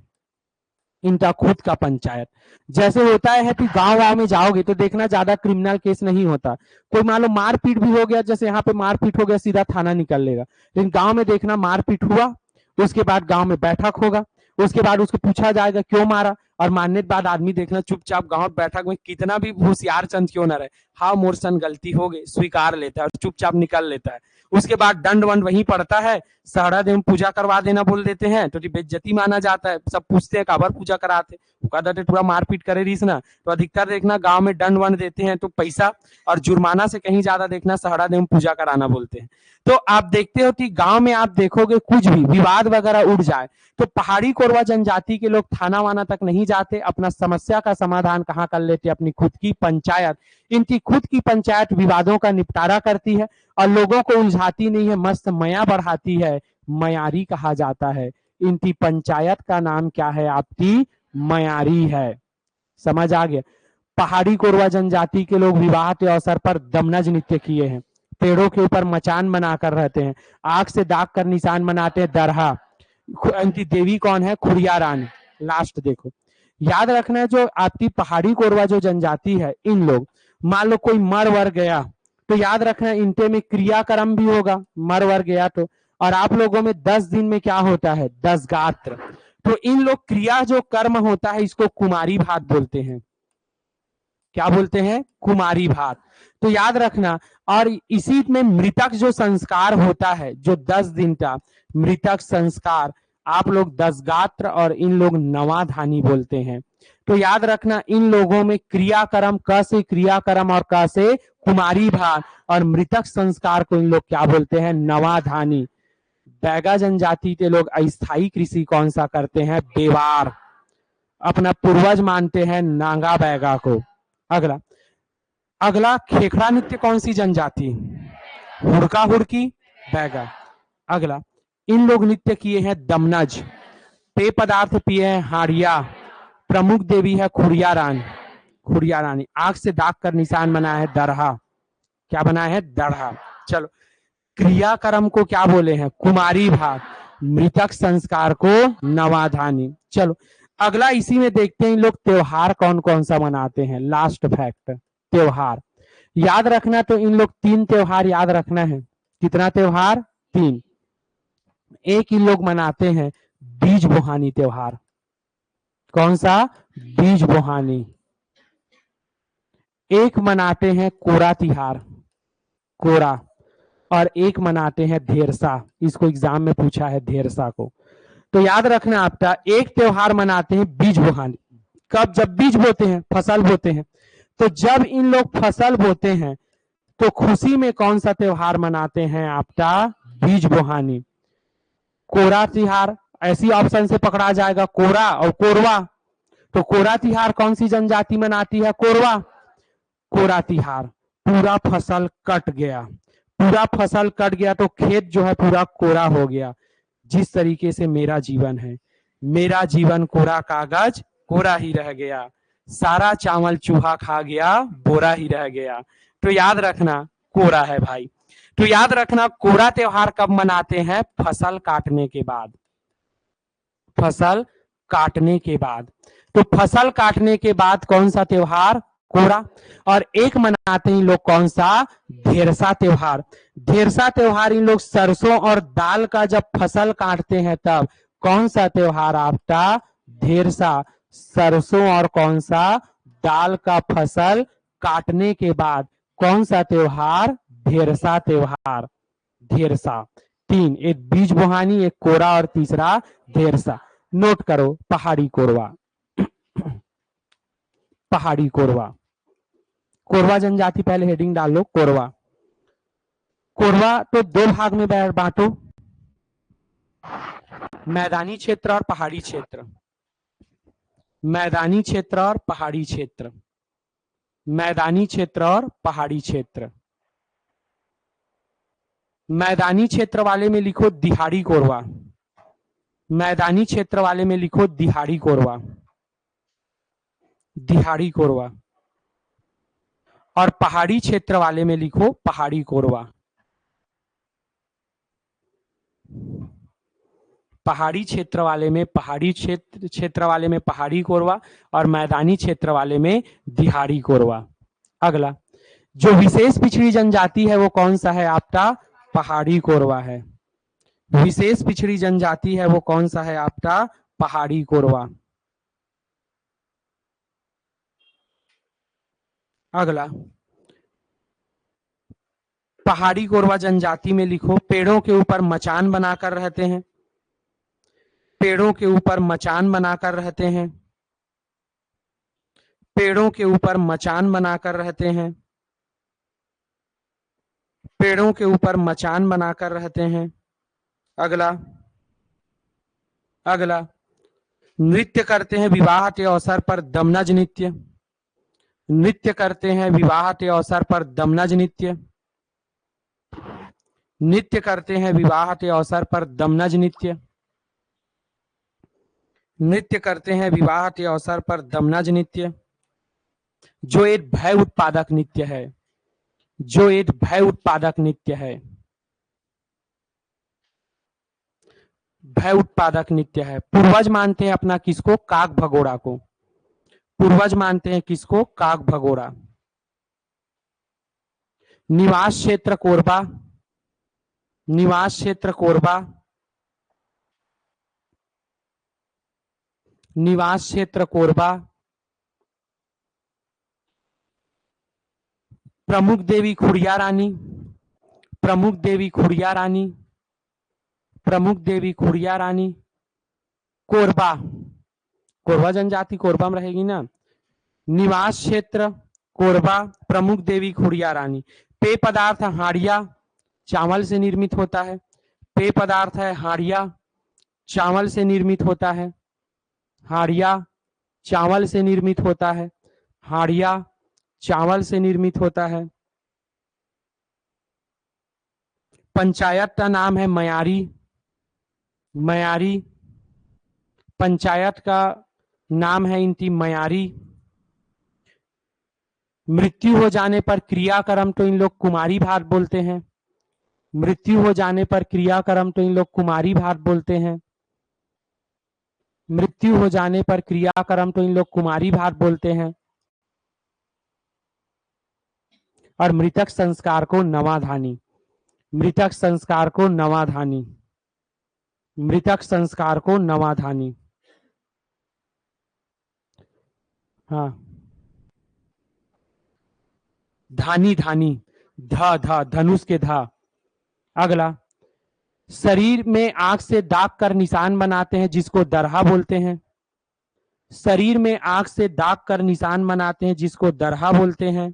इनका खुद का पंचायत। जैसे होता है कि गांव में जाओगे तो देखना ज्यादा क्रिमिनल केस नहीं होता, कोई मान लो मारपीट भी हो गया, जैसे यहाँ पे मारपीट हो गया सीधा थाना निकल लेगा, लेकिन गांव में देखना मारपीट हुआ, उसके बाद गांव में बैठक होगा, उसके बाद उसको पूछा जाएगा क्यों मारा, और मारने के बाद आदमी देखना चुपचाप गांव बैठक में कितना भी होशियार चंद क्यों न रहे, हाँ मोर सन गलती हो गई, स्वीकार लेता है और चुपचाप निकल लेता है। उसके बाद दंड वंड वहीं पड़ता है, सहड़ा देव पूजा करवा देना बोल देते हैं तो बेइज्जती माना जाता है। सब पूछते हैं काबर पूजा कराते, कहते थोड़ा मारपीट करे रहीस ना, तो अधिकतर देखना गांव में दंड वंड देते हैं तो पैसा और जुर्माना से कहीं ज्यादा देखना सहड़ा देव पूजा कराना बोलते हैं। तो आप देखते हो कि गांव में आप देखोगे कुछ भी विवाद वगैरह उठ जाए तो पहाड़ी कोरवा जनजाति के लोग थाना वाना तक नहीं जाते, अपना समस्या का समाधान कहाँ कर लेते? अपनी खुद की पंचायत। इनकी खुद की पंचायत विवादों का निपटारा करती है और लोगों को उलझाती नहीं है, मस्त मया बढ़ाती है, मयारी कहा जाता है। इनकी पंचायत का नाम क्या है? आपकी मयारी है। समझ आ गया? पहाड़ी कोरवा जनजाति के लोग विवाह के अवसर पर दमनज नृत्य किए हैं, पेड़ों के ऊपर मचान बनाकर रहते हैं, आग से दाग कर निशान बनाते हैं, दरहा। इनकी देवी कौन है? खुड़िया रानी। लास्ट देखो, याद रखना है जो आपकी पहाड़ी कोरवा जो जनजाति है, इन लोग मान लो कोई मर वर गया तो याद रखना इनके में क्रियाक्रम भी होगा, मर वर गया तो, और आप लोगों में 10 दिन में क्या होता है? 10 गात्र। तो इन लोग क्रिया जो कर्म होता है इसको कुमारी भात बोलते हैं। क्या बोलते हैं? कुमारी भात। तो याद रखना, और इसी में मृतक जो संस्कार होता है, जो 10 दिन का मृतक संस्कार, आप लोग 10 गात्र और इन लोग नवाधानी बोलते हैं। तो याद रखना इन लोगों में क्रियाक्रम, क से क्रियाक्रम और क से कुमारी भात, और मृतक संस्कार को इन लोग क्या बोलते हैं? नवाधानी। बैगा जनजाति के लोग अस्थायी कृषि कौन सा करते हैं? बेवार। अपना पूर्वज मानते हैं नांगा बैगा को। अगला अगला खेखड़ा नृत्य कौन सी जनजाति? हुड़का हुड़की बैगा। अगला इन लोग नृत्य किए हैं दमनज, पेय पदार्थ पिए हैं हाड़िया, प्रमुख देवी है खुड़िया रानी। खुड़िया रानी। आग से दाग कर निशान बनाया है दरहा। क्या बनाया है? दरहा। चलो, क्रियाक्रम को क्या बोले हैं? कुमारी भात। मृतक संस्कार को नवाधानी। चलो अगला इसी में देखते हैं इन लोग त्योहार कौन कौन सा मनाते हैं। लास्ट फैक्ट, त्योहार याद रखना। तो इन लोग 3 त्योहार याद रखना है। कितना त्योहार? 3। एक इन लोग मनाते हैं बीज बोहानी त्योहार। कौन सा? बीज बोहानी। एक मनाते हैं कोरा तिहार, कोरा, और एक मनाते हैं धेरसा। इसको एग्जाम में पूछा है धेरसा को। तो याद रखना आपका, एक त्योहार मनाते हैं बीज बोहानी। कब? जब बीज बोते हैं, फसल बोते हैं। तो जब इन लोग फसल बोते हैं तो खुशी में कौन सा त्योहार मनाते हैं? आपका बीज बोहानी। कोरा तिहार ऐसी ऑप्शन से पकड़ा जाएगा, कोरा और कोरवा। तो कोरा तिहार कौन सी जनजाति मनाती है? कोरवा। कोरा तिहार, पूरा फसल कट गया, पूरा फसल कट गया तो खेत जो है पूरा कोरा हो गया। जिस तरीके से मेरा जीवन है, मेरा जीवन कोरा कागज कोरा ही रह गया, सारा चावल चूहा खा गया, बोरा ही रह गया। तो याद रखना कोरा है भाई। तो याद रखना कोरा त्योहार कब मनाते हैं? फसल काटने के बाद, फसल काटने के बाद। तो फसल काटने के बाद कौन सा त्योहार? कोरा। और एक मनाते हैं लोग कौन सा? ढेरसा त्योहार। ढेरसा त्योहार इन लोग सरसों और दाल का जब फसल काटते हैं तब। कौन सा त्योहार आपका? ढेरसा। सरसों और कौन सा? दाल का फसल काटने के बाद कौन सा त्योहार? ढेरसा त्योहार। ढेरसा। तीन, एक बीज बुहानी, एक कोरा और तीसरा ढेरसा। नोट करो पहाड़ी कोरवा। पहाड़ी कोरवा, कोरवा जनजाति, पहले हेडिंग डाल लो कोरवा। कोरवा तो दो भाग में बांटो, मैदानी क्षेत्र और पहाड़ी क्षेत्र। मैदानी क्षेत्र और पहाड़ी क्षेत्र। मैदानी क्षेत्र और पहाड़ी क्षेत्र। मैदानी क्षेत्र वाले में लिखो दिहाड़ी कोरवा। मैदानी क्षेत्र वाले में लिखो दिहाड़ी कोरवा। दिहाड़ी कोरवा। और पहाड़ी क्षेत्र वाले में लिखो पहाड़ी कोरवा। पहाड़ी क्षेत्र वाले में पहाड़ी क्षेत्र वाले में पहाड़ी कोरवा और मैदानी क्षेत्र वाले में दिहाड़ी कोरवा। अगला, जो विशेष पिछड़ी जनजाति है वो कौन सा है आपका? पहाड़ी कोरवा है। विशेष पिछड़ी जनजाति है वो कौन सा है आपका? पहाड़ी कोरवा। अगला, पहाड़ी कोरवा जनजाति में लिखो पेड़ों के ऊपर मचान बनाकर रहते हैं। पेड़ों के ऊपर मचान बनाकर रहते हैं। पेड़ों के ऊपर मचान बनाकर रहते हैं। पेड़ों के ऊपर मचान बनाकर रहते हैं। अगला, अगला, नृत्य करते हैं विवाह के अवसर पर दमनज नृत्य। नृत्य करते हैं विवाह के अवसर पर दमनज नृत्य। नृत्य करते हैं विवाह के अवसर पर दमनज नृत्य। नृत्य करते हैं विवाह के अवसर पर दमनज नृत्य, जो एक भय उत्पादक नृत्य है। जो एक भय उत्पादक नृत्य है। भय उत्पादक नृत्य है। पूर्वज मानते हैं अपना किसको? काग भगोड़ा को। पूर्वज मानते हैं किसको? काग भगोड़ा। निवास क्षेत्र कोरबा। निवास क्षेत्र कोरबा। निवास क्षेत्र कोरबा। प्रमुख देवी खुड़िया रानी। प्रमुख देवी खुड़िया रानी। प्रमुख देवी खुड़िया रानी। कोरबा, कोरबा जनजाति कोरबा में रहेगी ना। निवास क्षेत्र कोरबा, प्रमुख देवी खुड़िया रानी। पेय पदार्थ हाड़िया, चावल से निर्मित होता है। पेय पदार्थ है हाड़िया, चावल से निर्मित होता है। हाड़िया चावल से निर्मित होता है। हाड़िया चावल से निर्मित होता है। पंचायत का नाम है मयारी। मयारी, पंचायत का नाम है इनकी मयारी। मृत्यु हो जाने पर क्रियाक्रम तो इन लोग कुमारी भात बोलते हैं। मृत्यु हो जाने पर क्रियाक्रम तो इन लोग कुमारी भात बोलते हैं। मृत्यु हो जाने पर क्रियाक्रम तो इन लोग कुमारी भात बोलते हैं। और मृतक संस्कार को नवाधानी। मृतक संस्कार को नवाधानी। मृतक संस्कार को नवाधानी। हाँ, धानी, धानी, ध धनुष के ध। अगला, शरीर में आंख से दाग कर निशान बनाते हैं जिसको दरहा बोलते हैं। शरीर में आंख से दाग कर निशान बनाते हैं जिसको दरहा बोलते हैं।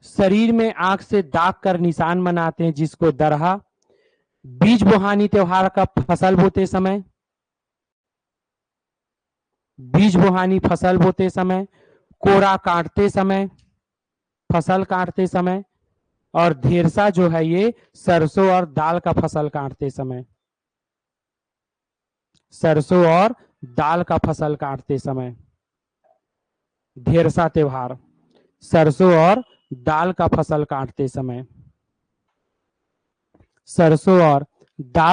शरीर में आंख से दाग कर निशान बनाते हैं जिसको दरहा। बीज बुहानी त्योहार का फसल बोते समय। बीज बुहानी फसल बोते समय, कोरा काटते समय, फसल काटते समय, और धेरसा जो है ये सरसों और दाल का फसल काटते समय, सरसों और दाल का फसल काटते समय। धेरसा त्योहार सरसों और दाल का फसल काटते समय, सरसों और दाल